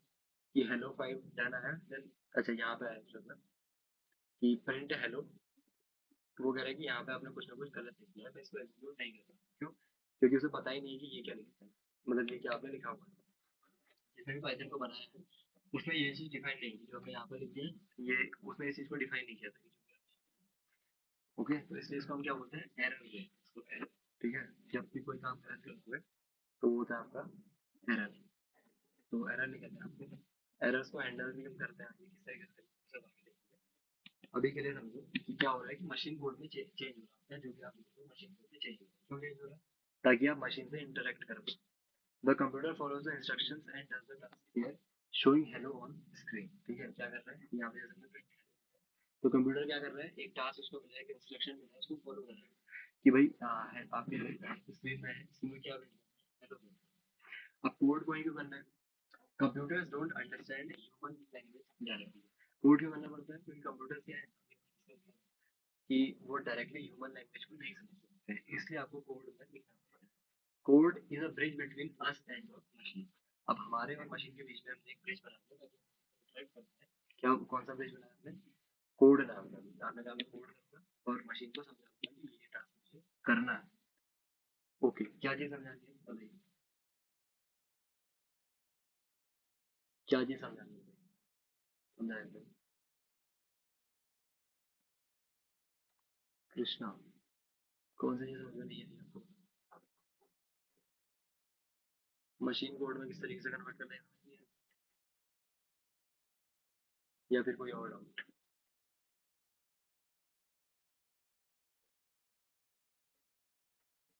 Speaker 1: कि हेलो 5 डन आया, देन अच्छा यहाँ पे आया मतलब कि प्रिंट हेलो, तो वो कह रहा है कि यहाँ पे आपने कुछ ना कुछ गलत लिख दिया है, मैं इसको एग्जीक्यूट नहीं कर सकता, क्यों, क्योंकि उसे पता ही नहीं है कि ये क्या लिखा है, मतलब ये क्या आपने लिखा हुआ है, जिसने भी पाइथन को बनाया है उसमें ये चीज डिफाइन नहीं की जो हमने यहाँ पर लिख दी है, ये उसने इस चीज को डिफाइन नहीं किया था। ओके, तो इसलिए इसको हम क्या बोलते हैं, एरर बोलते हैं इसको, एरर। ठीक है, जब भी कोई काम गलत करोगे तो वो होता है आपका एरर, तो एरर नहीं करते आपको, एरर्स को हैंडल भी हम करते हैं आगे किस तरीके से, सब आगे देखेंगे। अभी के लिए समझो कि क्या हो रहा है कि मशीन कोड में चेंज हो रहा है, जो भी आप लिख रहे हो मशीन कोड में चेंज हो रहा है। क्यों चेंज हो रहा है? ताकि आप मशीन से इंटरेक्ट कर पाओ। The computer follows the instructions and does the task here showing hello on screen. ठीक है, क्या कर रहा है यहाँ पे जैसे हमने print किया। तो कंप्यूटर क्या कर रहा है, एक टास्क उसको मिला है, एक इंस्ट्रक्शन मिला है, उसको फॉलो कर रहा है कि भाई आपके स्क्रीन में है, स्क्रीन में क्या print करना है, हेलो। अब कोड को ही क्यों करना है? Computers don't understand human language directly. Code क्यों करना पड़ता है? क्योंकि कंप्यूटर क्या है कि वो डायरेक्टली ह्यूमन लैंग्वेज को नहीं समझ सकते हैं, इसलिए आपको कोड में लिखना पड़ता है। Code is a bridge between us and machine. अब हमारे और मशीन के बीच में हमने एक ब्रिज बनाया है ताकि इंटरेक्ट करते हैं। क्या कौन सा ब्रिज बनाया हमने? कोड नाम का। मैं नाम कोड करूंगा और मशीन को समझाऊंगा कि ये टास्क मुझे करना है। ओके, क्या चीज समझानी है बताइए? क्या चीज समझानी है? समझाएंगे। कृष्णा, कौन सी चीज समझ नहीं है आपको? मशीन कोड में किस तरीके से कन्वर्ट करना है, या फिर कोई और डाउट?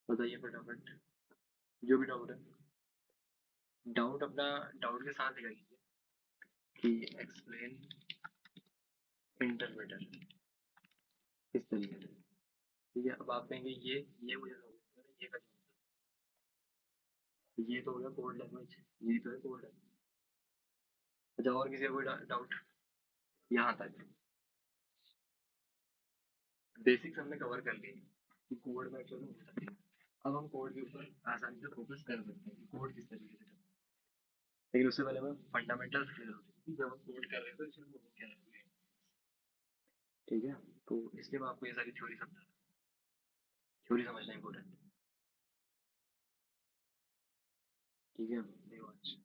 Speaker 1: बताइए फटाफट, जो भी डाउट है। डाउट अपना डाउट के साथ दिखाइए कि एक्सप्लेन इंटरप्रेटर किस तरीके से। ठीक है, अब आप कहेंगे ये मुझे समझ नहीं आ रहा, ये करना है। ये तो हो गया कोड लैंग्वेज, ये तो है कोड लैंग्वेज। अच्छा, और किसी का कोई डाउट यहाँ तक? बेसिक्स हमने कवर कर लिए कि कोड में एक्चुअली हो सकती है। अब हम कोड के ऊपर आसानी से फोकस कर सकते हैं कि कोड किस तरीके से करना है। लेकिन उससे पहले हमें फंडामेंटल्स क्लियर हो जाए कि जब हम कोड कर रहे हैं तो इसमें वो क्या है। ठीक है, तो इसलिए मैं आपको ये सारी थ्योरी समझा रहा हूँ। थ्योरी समझना इंपॉर्टेंट है। ठीक है देवांश।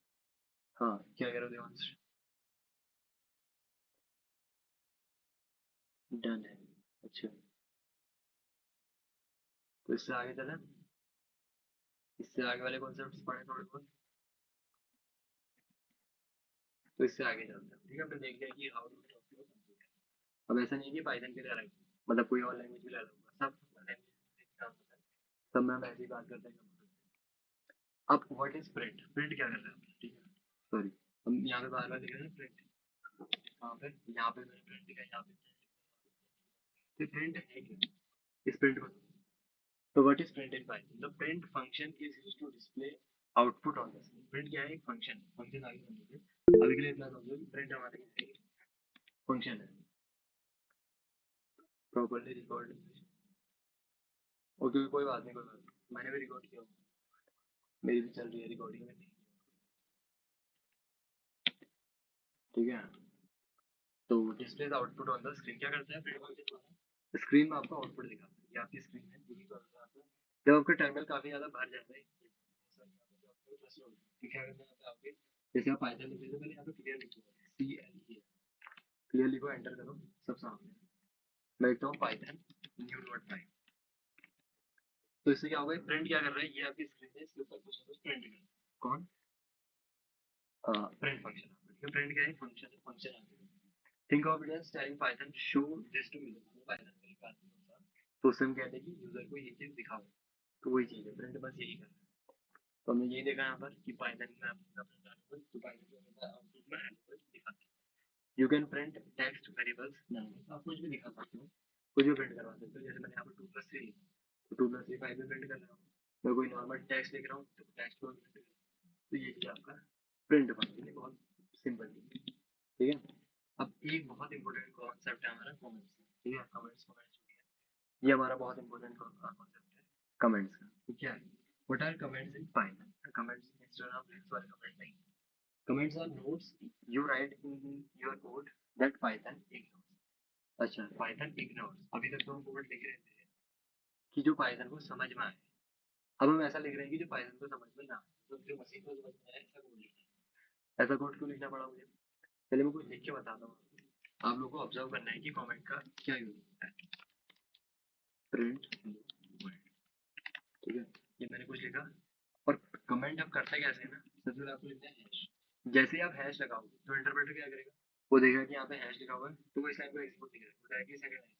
Speaker 1: हाँ, क्या कह रहे हो देवांश? डन है। अच्छा, तो इससे आगे चले। इससे आगे वाले कॉन्सेप्ट्स पढ़े थोड़े बहुत। तो इससे आगे चलते हैं। ठीक है, हमने देख लिया कि how to talk to computer. अब ऐसा नहीं है कि पाइथन के लिए अलग, मतलब कोई और लैंग्वेज के लिए अलग होगा, सब लैंग्वेज काम होता है। सब में हम ऐसी बात करते हैं कंप्यूटर से। अब व्हाट इज प्रिंट? प्रिंट क्या कर रहा है? ठीक है, सॉरी, हम यहाँ पे बार बार लिख रहे हैं प्रिंट। यहाँ पे, यहाँ पे मैंने प्रिंट लिखा है, यहाँ पे तो प्रिंट है क्या? इस प्रिंट को, तो what is print in Python? The print function is used to display output on the screen. Print क्या है? एक फंक्शन। फंक्शन आगे समझोगे, अभी के लिए इतना समझो कि प्रिंट हमारे फंक्शन है। Properly record. ओके, कोई बात नहीं, कोई बात नहीं, मैंने भी रिकॉर्ड किया। मेरी भी चल रही है रिकॉर्डिंग में। ठीक है, तो display output on the screen क्या करता है प्रिंट फंक्शन? स्क्रीन में आपको आउटपुट दिखाता है, ये आपकी स्क्रीन है, पूरी जब आपका टर्मिनल काफी ज्यादा भर जाता है तो क्या करना है यहाँ पे आपके, जैसे आप पाइथन लिख रहे थे पहले यहाँ पे क्लियर लिखो, CLE क्लियर लिखो, एंटर करो, सब सामने। मैं लिखता हूँ पाइथन न्यू डॉट पाई। तो इससे क्या होगा, प्रिंट क्या कर रहा है, ये आपकी स्क्रीन है, इसके ऊपर कुछ ना कुछ प्रिंट कर रहा है। कौन? Print function. ठीक है, प्रिंट क्या है? फंक्शन है, फंक्शन आ गया। Think of it as telling Python show this to user. Python में लिखा है तो उससे हम कहते हैं कि यूजर को ये चीज दिखाओ। तो वही चीज है, प्रिंट बस यही कर रहा है। तो हमने यही देखा यहाँ पर कि पाइथन में आपका प्रिंट एलिमेंट, तो पाइथन में हमेशा आउटपुट में एलिमेंट दिखाते हैं। You can print text variables नाम, आप कुछ भी दिखा सकते हो, कुछ भी प्रिंट करवा सकते हो। जैसे मैंने यहाँ पर 2+3 लिखा, तो 2+3 फाइव में प्रिंट कर रहा हूँ। मैं कोई नॉर्मल टेक्स्ट लिख रहा हूँ तो टेक्स्ट को प्रिंट कर रहा हूँ। तो ये चीज आपका प्रिंट फंक्शन है, बहुत सिंपल चीज। ठीक है, अब एक बहुत इंपॉर्टेंट कॉन्सेप्ट है हमारा कमेंट्स। ठीक है, कमेंट्स, कमेंट्स ये हमारा बहुत इंपॉर्टेंट कॉन्सेप्ट है कमेंट्स का। तो क्या है, what are comments in Python? Comments instead of links वाले कमेंट नहीं। Comments are notes you write in your code that Python ignores. अच्छा, पाइथन इग्नोर्स, अभी तक तो हम कोड लिख रहे थे कि जो पाइथन को समझ में आए। अब हम ऐसा लिख रहे हैं कि जो पाइथन को समझ में ना आए, तो जो मशीन को समझ में आए, ऐसा कोड लिखना है। ऐसा कोड क्यों लिखना पड़ा मुझे? पहले मैं कुछ लिख के बताता हूँ आपको। आप लोगों को ऑब्जर्व करना है कि कमेंट का क्या यूज होता है। प्रिंट, ठीक है, ये मैंने कुछ लिखा। और कमेंट अब करता कैसे है ना, सबसे पहले आपको लिखना है हैश। जैसे ही आप हैश लगाओगे तो इंटरप्रेटर क्या करेगा? वो देखेगा कि यहाँ पे हैश लिखा हुआ है, तो वो इस लाइन को एग्जीक्यूट नहीं करेगा, वो डायरेक्टली सेकंड लाइन,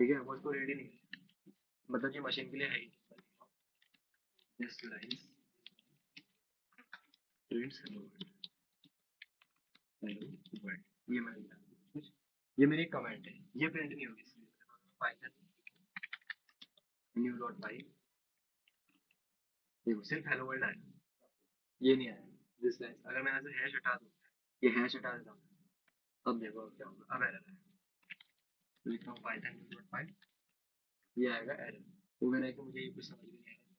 Speaker 1: ठीक है, वो इसको रेडी नहीं है, मतलब ये मशीन के लिए है ही this line prints hello world, ये मैंने लिखा कुछ, ये मेरी कमेंट है, ये प्रिंट नहीं होगी, इसलिए पाइथन न्यू डॉट पाई, देखो सिर्फ हेलो वर्ल्ड आया, ये नहीं आया दिस लाइन। अगर मैं यहाँ से हैश हटा दूँ, ये हैश हटा देता हूँ, अब देखो अब क्या होगा, अब एरर है, तो लिखता हूँ पाइथन न्यू डॉट पाई, ये आएगा एरर, वो कह रहा है कि मुझे ये कुछ समझ में नहीं आ रहा,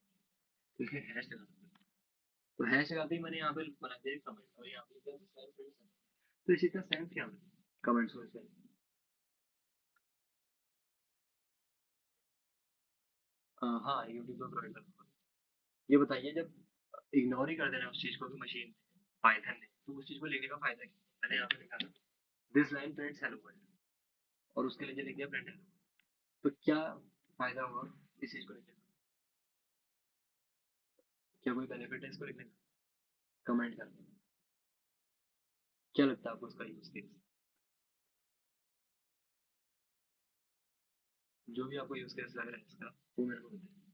Speaker 1: तो इसलिए हैश लगा दूँ। तो हैश लगाते ही मैंने यहाँ पे बना दिया कमेंट, और यहाँ पे क्या है, तो इसी का सेंस क्या है कमेंट्स में। हाँ यूट्यूब पर प्रोवाइड करता हूँ। ये बताइए, जब इग्नोर ही कर देना उस चीज को भी मशीन पाइथन ने, तो उस चीज को लिखने का फायदा क्या है? मैंने यहाँ पे लिखा था this line prints hello world, और उसके लिए लिख दिया प्रिंट हेलो, तो क्या फायदा हुआ इस चीज को लिखने का? क्या कोई बेनिफिट है इसको लिखने का, कमेंट करने का? क्या लगता है आपको उसका यूज केस, जो भी आपको यूज केस लग रहा है इसका, वो मेरे को बताइए,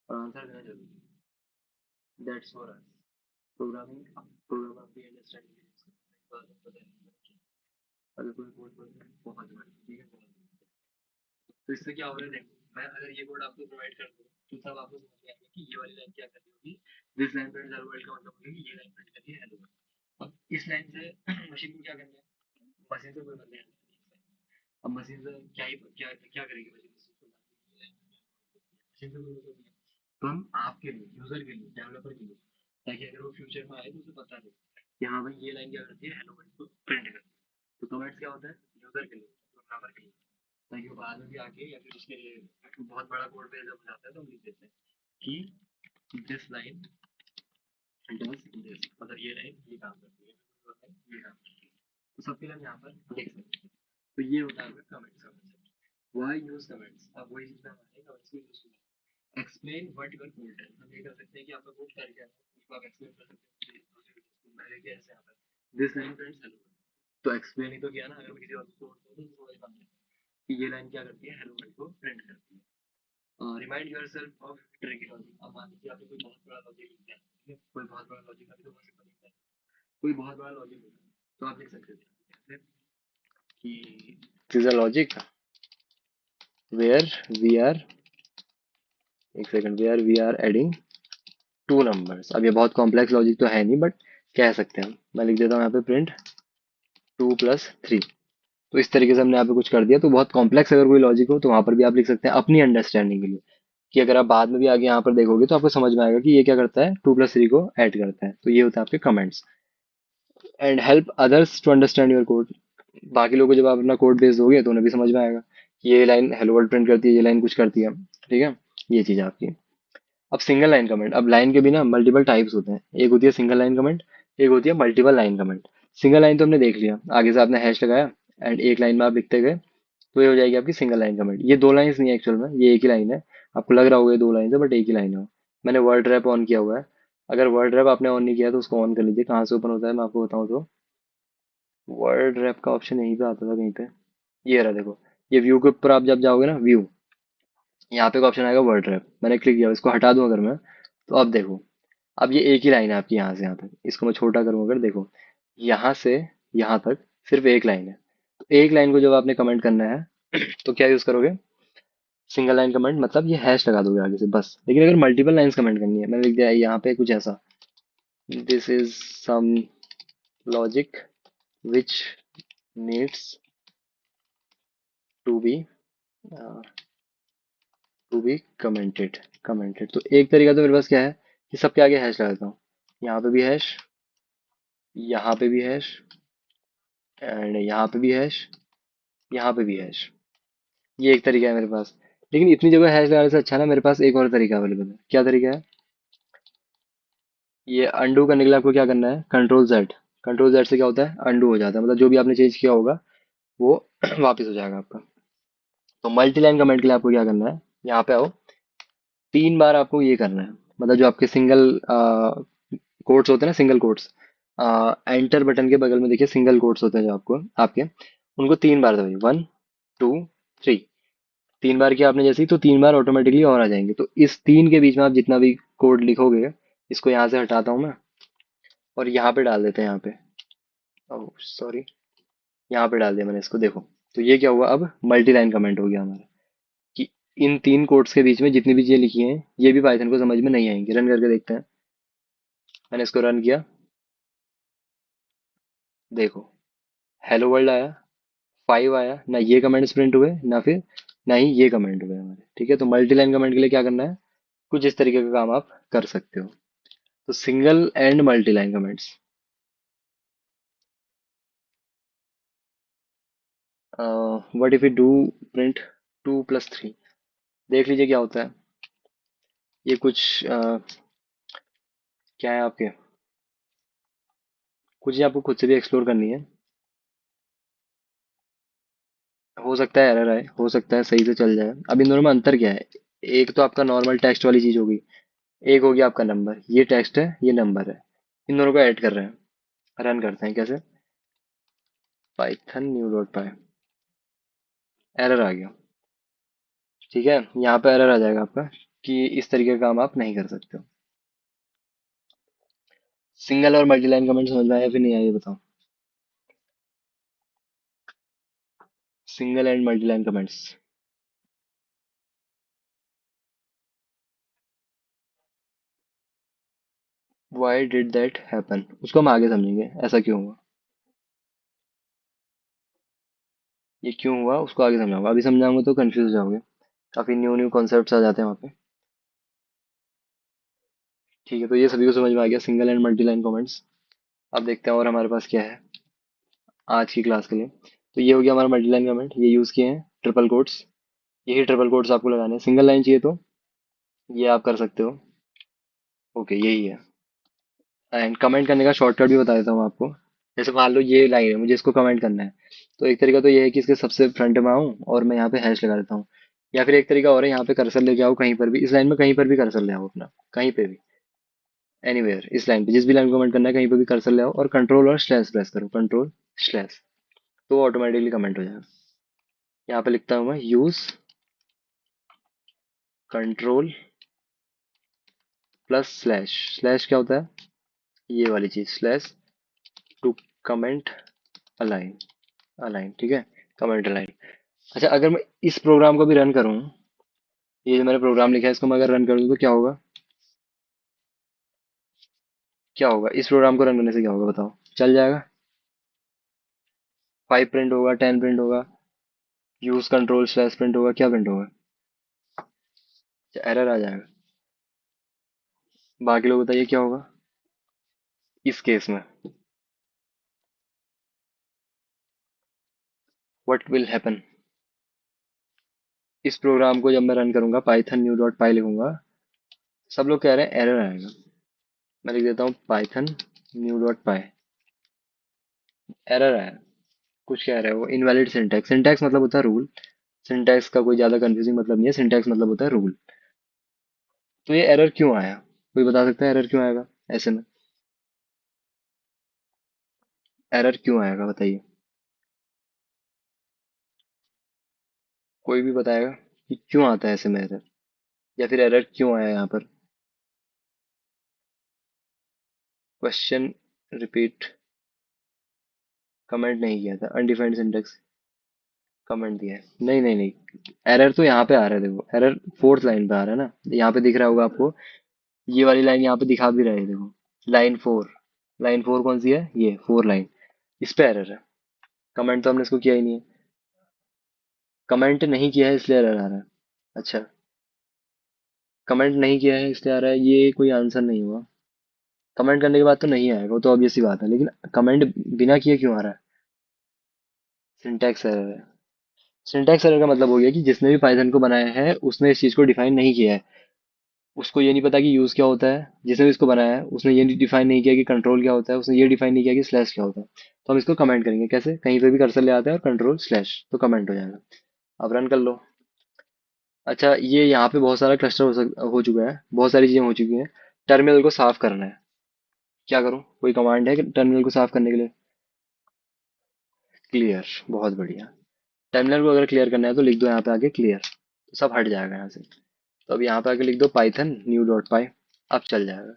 Speaker 1: और आंसर देना जरूरी है। That's for us programming, programmer अपनी अंडरस्टैंडिंग के लिए use करता है। एक बार आपको बताया कि अगर कोई कोड बोल रहा है बहुत बड़ा, ठीक है, बहुत बड़ा, तो इससे क्या हो रहा है, देखो मैं अगर ये कोड आपको प्रोवाइड कर दूँ, तो तब आपको समझ में आएगा कि ये वाली लाइन क्या कर रही होगी, this line print hello world का मतलब होगा कि ये लाइन प्रिंट कर रही है हेलो वर्ल्ड। अब इस लाइन से मशीन को क्या करना है, मशीन से कोई बंदे नहीं है। अब मशीन से क्या ही क्या क्या करेगी मशीन, मशीन से कोई मतलब नहीं है। तो हम आपके लिए, यूजर के लिए, डेवलपर के लिए, ताकि अगर वो फ्यूचर में आए तो उसे पता रहे कि हाँ भाई ये लाइन क्या करती है, हेलो वर्ल्ड को प्रिंट करती है। तो कमेंट्स क्या होता है, यूजर के लिए, प्रोग्रामर के लिए, ताकि वो बाद में भी आके या फिर उसके लिए बहुत बड़ा कोड बेस जब हो जाता है तो हम लिख देते हैं कि दिस लाइन डज दिस, मतलब ये लाइन ये काम करती है, ये काम करती है, तो सबके लिए हम यहाँ पर लिख सकते हैं। तो ये होता है कमेंट्स का कंसेप्ट। व्हाई यूज कमेंट्स, अब वही चीज हमारे कमेंट्स को यूज करना है। Explain what your code does, हम ये कर सकते हैं कि आपका कोड कर क्या है उसको आप एक्सप्लेन कर सकते हैं। मैंने किया ऐसे यहाँ पर दिस लाइन प्रिंट्स हेलो, तो एक्सप्लेन ही तो किया ना, अगर मैं किसी और को कोड करूँ तो समझ में कि ये लाइन क्या करती है, हेलो वर्ल्ड को प्रिंट करती है। Remind yourself of tricky logic, अब मान लीजिए आपने कोई बहुत बड़ा लॉजिक लिख दिया, ठीक है, कोई बहुत बड़ा लॉजिक अभी तो बहुत सिंपल लिखता है, कोई बहुत बड़ा लॉजिक होता है, तो आप लिख सकते थे जैसे कि this is a logic where we are, एक second, where we are adding two numbers. अब ये बहुत कॉम्प्लेक्स लॉजिक तो है नहीं, बट कह सकते हैं हम। मैं लिख देता हूँ यहाँ पे प्रिंट 2 + 3, तो इस तरीके से हमने यहाँ पे कुछ कर दिया। तो बहुत कॉम्प्लेक्स अगर कोई लॉजिक हो तो वहां पर भी आप लिख सकते हैं अपनी अंडरस्टैंडिंग के लिए, कि अगर आप बाद में भी आगे यहाँ पर देखोगे तो आपको समझ में आएगा कि ये क्या करता है, 2 + 3 को ऐड करता है। तो ये होता है आपके comments. And help others to understand your code, बाकी लोगों को जब आप अपना कोड भेज दोगे तो उन्हें भी समझ में आएगा कि ये लाइन हेलो वर्ल्ड प्रिंट करती है, ये लाइन कुछ करती है, ठीक है, ये चीज़ आपकी। अब सिंगल लाइन कमेंट, अब लाइन के भी ना मल्टीपल टाइप्स होते हैं, एक होती है सिंगल लाइन कमेंट, एक होती है multiple line comment. Single line तो हमने देख लिया, आगे से आपने हैश लगाया एंड एक लाइन में आप लिखते गए, तो ये हो जाएगी आपकी सिंगल लाइन कमेंट। ये दो लाइन्स नहीं है एक्चुअल में, ये एक ही लाइन है। आपको लग रहा होगा ये दो लाइन है, बट एक ही लाइन है। मैंने वर्ड रैप ऑन किया हुआ है, अगर वर्ड रैप आपने ऑन नहीं किया तो उसको ऑन कर लीजिए। कहाँ से ओपन होता है मैं आपको बताऊँ तो, वर्ड रैप का ऑप्शन यहीं पे आता था कहीं पे, ये रहा देखो, ये व्यू के ऊपर आप जब जाओगे ना, व्यू, यहाँ पे एक ऑप्शन आएगा वर्ड रैप, मैंने क्लिक किया, इसको हटा दूं अगर मैं, तो अब देखो, अब ये एक ही लाइन है आपकी यहाँ से यहाँ तक। इसको मैं छोटा करूँ अगर, देखो यहाँ से यहाँ तक सिर्फ एक लाइन है। तो एक लाइन को जब आपने कमेंट करना है तो क्या यूज करोगे, सिंगल लाइन कमेंट, मतलब ये हैश लगा दोगे आगे से बस। लेकिन अगर मल्टीपल लाइंस कमेंट करनी है, मैंने लिख दिया यहाँ पे कुछ ऐसा, this is some logic which needs to be to be commented. तो एक तरीका तो मेरे पास क्या है कि सबके आगे हैश लगाता हूँ, यहाँ पे भी हैश, यहाँ पे भी हैश, एंड यहाँ पे भी हैश, यहाँ पे भी हैश। ये एक तरीका है मेरे पास। लेकिन इतनी जगह हैश लगाने से अच्छा ना, मेरे पास एक और तरीका अवेलेबल है। क्या तरीका है, ये अंडू करने के लिए आपको क्या करना है, कंट्रोल Z। कंट्रोल Z से क्या होता है, अंडू हो जाता है, मतलब जो भी आपने चेंज किया होगा वो वापस हो जाएगा आपका। तो मल्टी लाइन कमेंट के लिए आपको क्या करना है, यहाँ पे आओ, 3 बार आपको ये करना है, मतलब जो आपके सिंगल कोट्स होते हैं ना, सिंगल कोट्स, एंटर बटन के बगल में देखिए सिंगल कोट्स होते हैं जो आपको आपके, उनको 3 बार दबाइए। 1 2 3। 3 बार किया आपने जैसे ही, तो 3 बार ऑटोमेटिकली और आ जाएंगे। तो इस 3 के बीच में आप जितना भी कोड लिखोगे, इसको यहाँ से हटाता हूँ मैं और यहाँ पे डाल देते हैं, यहाँ पे। ओह सॉरी, यहाँ पे डाल दिया मैंने इसको, देखो। तो ये क्या हुआ, अब मल्टी लाइन कमेंट हो गया हमारा, कि इन 3 कोट्स के बीच में जितनी भी चीजें लिखी हैं ये भी पाइथन को समझ में नहीं आएंगी। रन करके देखते हैं। मैंने इसको रन किया, देखो हेलो वर्ल्ड आया, 5 आया ना, ये कमेंट्स प्रिंट हुए ना, फिर ना ही ये कमेंट हुए हमारे। ठीक है, तो मल्टी लाइन कमेंट के लिए क्या करना है, कुछ इस तरीके का काम आप कर सकते हो। तो single and multi line comments, what if you do print 2 + 3, देख लीजिए क्या होता है। ये कुछ क्या है आपके, कुछ ये आपको खुद से भी एक्सप्लोर करनी है। हो सकता है एरर आए, हो सकता है सही से चल जाए। अब इन दोनों में अंतर क्या है, एक तो आपका नॉर्मल टेक्स्ट वाली चीज होगी, एक हो गया आपका नंबर। ये टेक्स्ट है, ये नंबर है, इन दोनों को ऐड कर रहे हैं। रन करते हैं कैसे, पाइथन न्यू डॉट पाई, एरर आ गया। ठीक है, यहाँ पे एरर आ जाएगा आपका कि इस तरीके का काम आप नहीं कर सकते हो। सिंगल और मल्टी लाइन कमेंट समझ में आया फिर नहीं आया, ये बताओ। Single and multi line comments, why did that happen, उसको हम आगे समझेंगे ऐसा क्यों हुआ। ये क्यों हुआ उसको आगे समझाऊंगा, अभी समझाऊंगा तो कंफ्यूज हो जाओगे। काफी न्यू न्यू कॉन्सेप्ट्स आ जाते हैं वहाँ पे। ठीक है, तो ये सभी को समझ में आ गया, single and multi line comments. अब देखते हैं और हमारे पास क्या है आज की क्लास के लिए। तो ये हो गया हमारा मल्टी लाइन कमेंट, ये यूज किए हैं ट्रिपल कोट्स। यही ट्रिपल कोट्स आपको लगाने हैं। सिंगल लाइन चाहिए तो ये आप कर सकते हो। ओके, यही है। एंड कमेंट करने का शॉर्टकट भी बता देता हूँ आपको। जैसे मान लो ये लाइन है, मुझे इसको कमेंट करना है, तो एक तरीका तो ये है कि इसके सबसे फ्रंट में आऊँ और मैं यहाँ पे हैश लगा देता हूँ। या फिर एक तरीका और है, यहाँ पे कर्सर लेके आओ कहीं पर भी, इस लाइन में कहीं पर भी कर्सर ले आओ अपना, कहीं पे भी, एनीवेयर। इस लाइन पे जिस भी लाइन को कमेंट करना है कहीं पे भी कर्सर ले आओ और कंट्रोल और स्लैश प्रेस करो, कंट्रोल स्लैश, तो ऑटोमेटिकली कमेंट हो जाएगा। यहाँ पे लिखता हूँ मैं use control plus slash. Slash क्या होता है, ये वाली चीज, slash to comment align, align, ठीक है, कमेंट अलाइन। अच्छा, अगर मैं इस प्रोग्राम को भी रन करूँ, ये जो मैंने प्रोग्राम लिखा है इसको मैं अगर रन कर दूँ तो क्या होगा, क्या होगा इस प्रोग्राम को रन करने से, क्या होगा बताओ, चल जाएगा। 5 प्रिंट होगा, 10 प्रिंट होगा, यूज कंट्रोल स्लैश प्रिंट होगा, क्या प्रिंट होगा, एरर आ जाएगा। बाकी लोग बताइए क्या होगा इस केस में, व्हाट विल हैपन। इस प्रोग्राम को जब मैं रन करूंगा, पाइथन न्यू डॉट पाई लिखूंगा, सब लोग कह रहे हैं एरर आएगा। मैं लिख देता हूँ पाइथन न्यू डॉट पाई, एरर आया। कुछ कह रहा है वो इनवैलिड सिंटैक्स, सिंटैक्स मतलब होता है रूल। सिंटैक्स का कोई ज्यादा कंफ्यूजिंग मतलब नहीं है, सिंटैक्स मतलब होता है रूल। तो ये एरर क्यों आया, कोई बता सकता है एरर क्यों आएगा ऐसे में, एरर क्यों आएगा बताइए, कोई भी बताएगा कि क्यों आता है ऐसे में एरर, या फिर एरर क्यों आया यहाँ पर। क्वेश्चन रिपीट, कमेंट नहीं किया था, अनडिफाइंड सिंटैक्स, कमेंट दिया है, नहीं नहीं नहीं, एरर तो यहाँ पे आ रहा है, देखो एरर 4th लाइन पे आ रहा है ना, यहाँ पे दिख रहा होगा आपको। ये वाली लाइन यहाँ पे दिखा भी रहा है, देखो लाइन 4। लाइन 4 कौन सी है, ये 4 लाइन, इस पे एरर है। कमेंट तो हमने इसको किया ही नहीं है, कमेंट नहीं किया है इसलिए एरर आ रहा है। अच्छा, कमेंट नहीं किया है इसलिए आ रहा है, ये कोई आंसर नहीं हुआ। कमेंट करने के बाद तो नहीं आएगा, वो तो ऑब्वियस सी बात है, लेकिन कमेंट बिना किए क्यों आ रहा है, सिंटैक्स एरर है। सिंटैक्स एरर का मतलब हो गया कि जिसने भी पाइथन को बनाया है उसने इस चीज को डिफाइन नहीं किया है, उसको ये नहीं पता कि यूज क्या होता है। जिसने भी इसको बनाया है उसने ये डिफाइन नहीं किया कि कंट्रोल क्या होता है, उसने ये डिफाइन नहीं किया कि स्लैश क्या होता है। तो हम इसको कमेंट करेंगे कैसे, कहीं पे भी कर्सर ले आते हैं और कंट्रोल स्लैश, तो कमेंट हो जाएगा। अब रन कर लो। अच्छा, ये यहाँ पे बहुत सारा क्लस्टर हो चुका है, बहुत सारी चीजें हो चुकी हैं। टर्मिनल को साफ करना है, क्या करूँ, कोई कमांड है कि टर्मिनल को साफ करने के लिए? क्लियर, बहुत बढ़िया। टर्मिनल को अगर क्लियर करना है तो लिख दो यहाँ पे आके क्लियर, तो सब हट जाएगा यहाँ से। तो अब यहाँ पे आके लिख दो पाइथन न्यू डॉट पाई, अब चल जाएगा।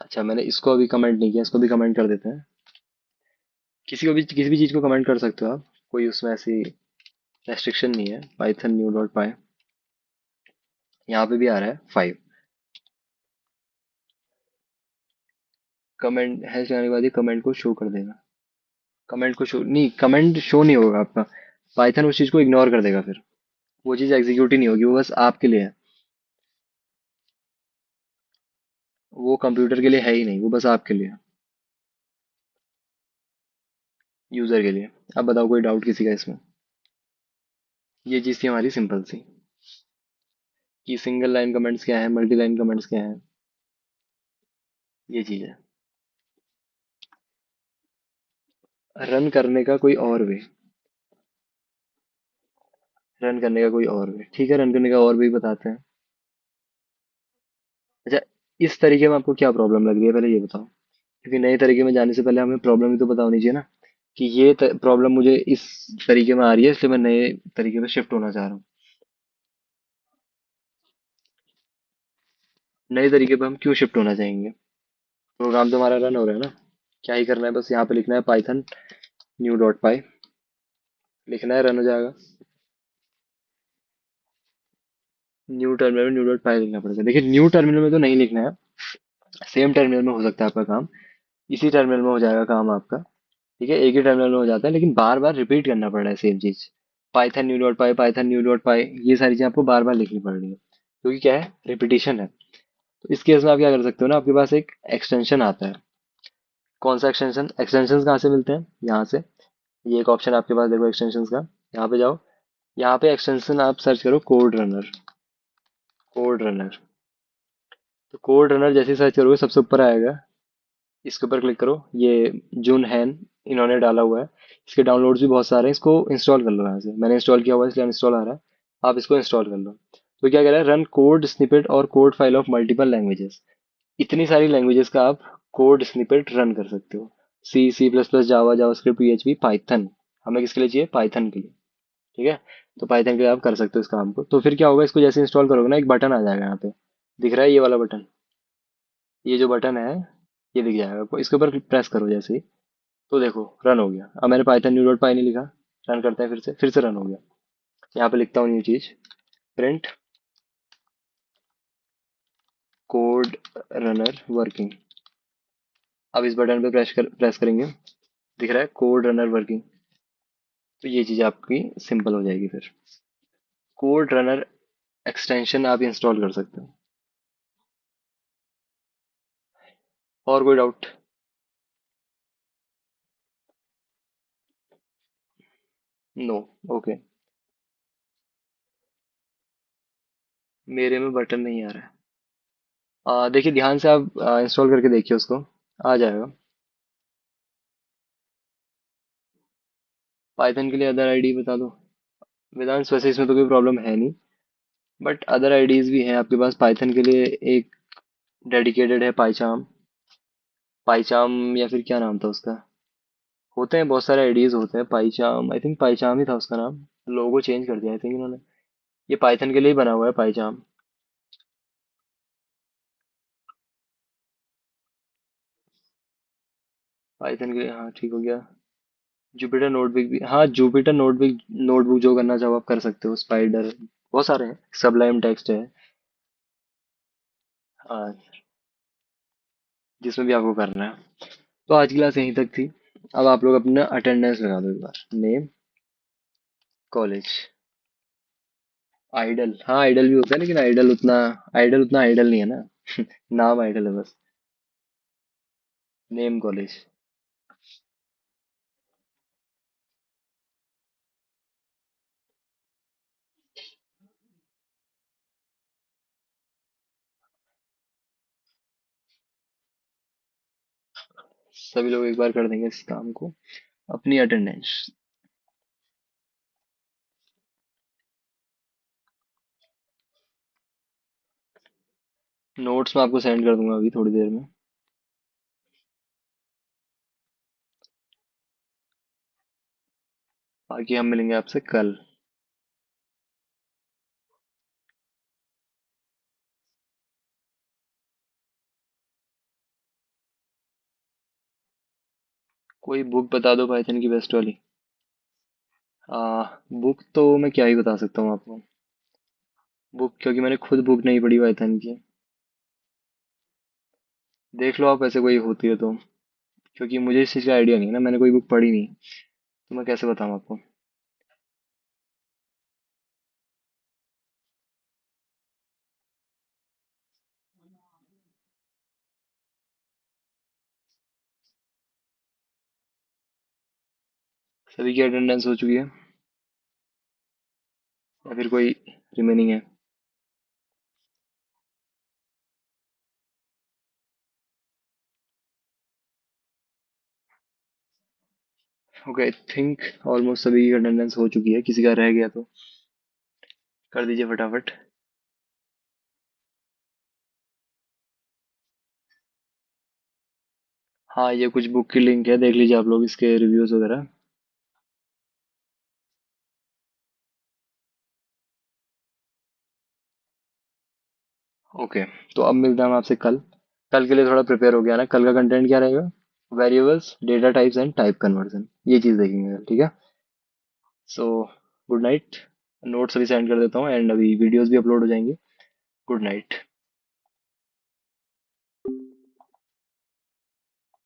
Speaker 1: अच्छा, मैंने इसको अभी कमेंट नहीं किया, इसको भी कमेंट कर देते हैं। किसी को भी किसी भी चीज़ को कमेंट कर सकते हो आप, कोई उसमें ऐसी रेस्ट्रिक्शन नहीं है। पाइथन न्यू डॉट पाई, यहाँ पे भी आ रहा है 5। कमेंट हैश आने के बाद ही कमेंट को शो कर देगा। कमेंट को शो नहीं, कमेंट शो नहीं होगा आपका। पाइथन उस चीज़ को इग्नोर कर देगा फिर। वो चीज़ एग्जीक्यूट ही नहीं होगी, वो बस आपके लिए है। वो कंप्यूटर के लिए है ही नहीं, वो बस आपके लिए है, यूज़र के लिए। अब बताओ, कोई डाउट किसी का इसमें? ये चीज़ थी हमारी सिंपल सी, कि सिंगल लाइन कमेंट्स क्या है, मल्टी लाइन कमेंट्स क्या है, ये चीज़ है। रन करने का कोई और वे, रन करने का कोई और वे, ठीक है, रन करने का और भी बताते हैं। अच्छा, इस तरीके में आपको क्या प्रॉब्लम लग रही है, पहले ये बताओ। क्योंकि नए तरीके में जाने से पहले हमें प्रॉब्लम ही तो पता होनी चाहिए ना, कि ये प्रॉब्लम मुझे इस तरीके में आ रही है, इसलिए मैं नए तरीके में शिफ्ट होना चाह रहा हूँ। नए तरीके पे हम क्यों शिफ्ट होना चाहेंगे? प्रोग्राम तो हमारा रन हो रहा है ना। क्या ही करना है, बस यहाँ पे लिखना है पाइथन न्यू डॉट पाई, लिखना है, रन हो जाएगा। न्यू टर्मिनल में न्यू डॉट पाई लिखना पड़ेगा। देखिए, न्यू टर्मिनल में तो नहीं लिखना है, सेम टर्मिनल में हो सकता है आपका काम, इसी टर्मिनल में हो जाएगा काम आपका। ठीक है, एक ही टर्मिनल में हो जाता है, लेकिन बार बार रिपीट करना पड़ रहा है सेम चीज। पाइथन न्यू डॉट पाई, पाइथन न्यू डॉट पाई, ये सारी चीजें आपको बार बार लिखनी पड़ रही है, क्योंकि क्या है, रिपीटिशन है। तो इस केस में आप क्या कर सकते हो ना, आपके पास एक एक्सटेंशन आता है। कौन सा एक्सटेंशन? एक्सटेंशन कहाँ से मिलते हैं? यहाँ से। ये एक ऑप्शन आपके पास देखो एक्सटेंशन का, यहाँ पे जाओ, यहाँ पे एक्सटेंशन आप सर्च करो कोड रनर। कोड रनर, तो कोड रनर जैसे सर्च करोगे सबसे ऊपर आएगा, इसके ऊपर क्लिक करो। ये जून हैन इन्होंने डाला हुआ है, इसके डाउनलोड्स भी बहुत सारे हैं, इसको इंस्टॉल कर लो यहाँ से। मैंने इंस्टॉल किया हुआ है इसलिए इंस्टॉल आ रहा है, आप इसको इंस्टॉल कर लो। तो क्या कह रहा है, रन कोड स्निपेट और code file of multiple languages. इतनी सारी लैंग्वेजेस का आप कोड स्निपेट रन कर सकते हो। सी, सी प्लस प्लस, जावा, जावास्क्रिप्ट, पीएचपी, पाइथन। हमें किसके लिए चाहिए? पाइथन के लिए। ठीक है, तो पाइथन के लिए आप कर सकते हो इस काम को। तो फिर क्या होगा, इसको जैसे इंस्टॉल करोगे ना, एक बटन आ जाएगा यहाँ पे, दिख रहा है ये वाला बटन? ये जो बटन है, ये दिख जाएगा आपको, इसके ऊपर प्रेस करो जैसे ही, तो देखो रन हो गया। अब मैंने पाइथन न्यू डॉट पाई नहीं लिखा, रन करते हैं, फिर से रन हो गया। यहाँ पे लिखता हूँ न्यू चीज, प्रिंट कोड रनर वर्किंग। अब इस बटन पे प्रेस करेंगे, दिख रहा है कोड रनर वर्किंग। तो ये चीज आपकी सिंपल हो जाएगी फिर। कोड रनर एक्सटेंशन आप इंस्टॉल कर सकते हो। और कोई डाउट? नो। ओके, मेरे में बटन नहीं आ रहा है। देखिए, ध्यान से आप इंस्टॉल करके देखिए उसको, आ जाएगा। पाइथन के लिए अदर आईडी बता दो। वेदांश, वैसे इसमें तो कोई प्रॉब्लम है नहीं, बट अदर आईडीज भी हैं आपके पास पाइथन के लिए। एक डेडिकेटेड है पाइचाम, पाइचाम या फिर क्या नाम था उसका, होते हैं बहुत सारे आईडीज होते हैं। पाइचाम, आई थिंक पाइचाम ही था उसका नाम। लोगो चेंज कर दिया आई थिंक इन्होंने। ये पाइथन के लिए ही बना हुआ है पाइचाम। पाइथन के लिए, हाँ ठीक हो गया। जुपिटर नोटबुक भी, हाँ जुपिटर नोटबुक, नोटबुक जो करना चाहो आप कर सकते हो। स्पाइडर, बहुत सारे हैं, सबलाइम टेक्स्ट है। हाँ, जिसमें भी आपको करना है। तो आज की क्लास यहीं तक थी। अब आप लोग अपना अटेंडेंस लगा दो एक बार। नेम, कॉलेज, आइडल, हाँ आइडल भी होता है, लेकिन आइडल उतना आइडल नहीं है ना। नाम आइडल है बस। Name, college. सभी लोग एक बार कर देंगे इस काम को, अपनी अटेंडेंस। नोट्स मैं आपको सेंड कर दूंगा अभी थोड़ी देर में। बाकी हम मिलेंगे आपसे कल। कोई बुक बता दो पाइथन की बेस्ट वाली। बुक तो मैं क्या ही बता सकता हूँ आपको। बुक, क्योंकि मैंने खुद बुक नहीं पढ़ी पाइथन की। देख लो आप, ऐसे कोई होती है तो। क्योंकि मुझे इस चीज़ का आइडिया नहीं है ना, मैंने कोई बुक पढ़ी नहीं, तो मैं कैसे बताऊँ आपको। सभी की अटेंडेंस हो चुकी है या फिर कोई रिमेनिंग है? ओके, आई थिंक ऑलमोस्ट सभी की अटेंडेंस हो चुकी है, किसी का रह गया तो कर दीजिए फटाफट। हाँ, ये कुछ बुक की लिंक है, देख लीजिए आप लोग इसके रिव्यूज वगैरह। ओके, तो अब मिलते हैं हम आपसे कल। कल के लिए थोड़ा प्रिपेयर हो गया ना? कल का कंटेंट क्या रहेगा? Variables, data types and type conversion, ये चीज़ देखेंगे कल, ठीक है? So good night. नोट्स अभी सेंड कर देता हूँ एंड अभी वीडियोस भी अपलोड हो जाएंगे। Good night.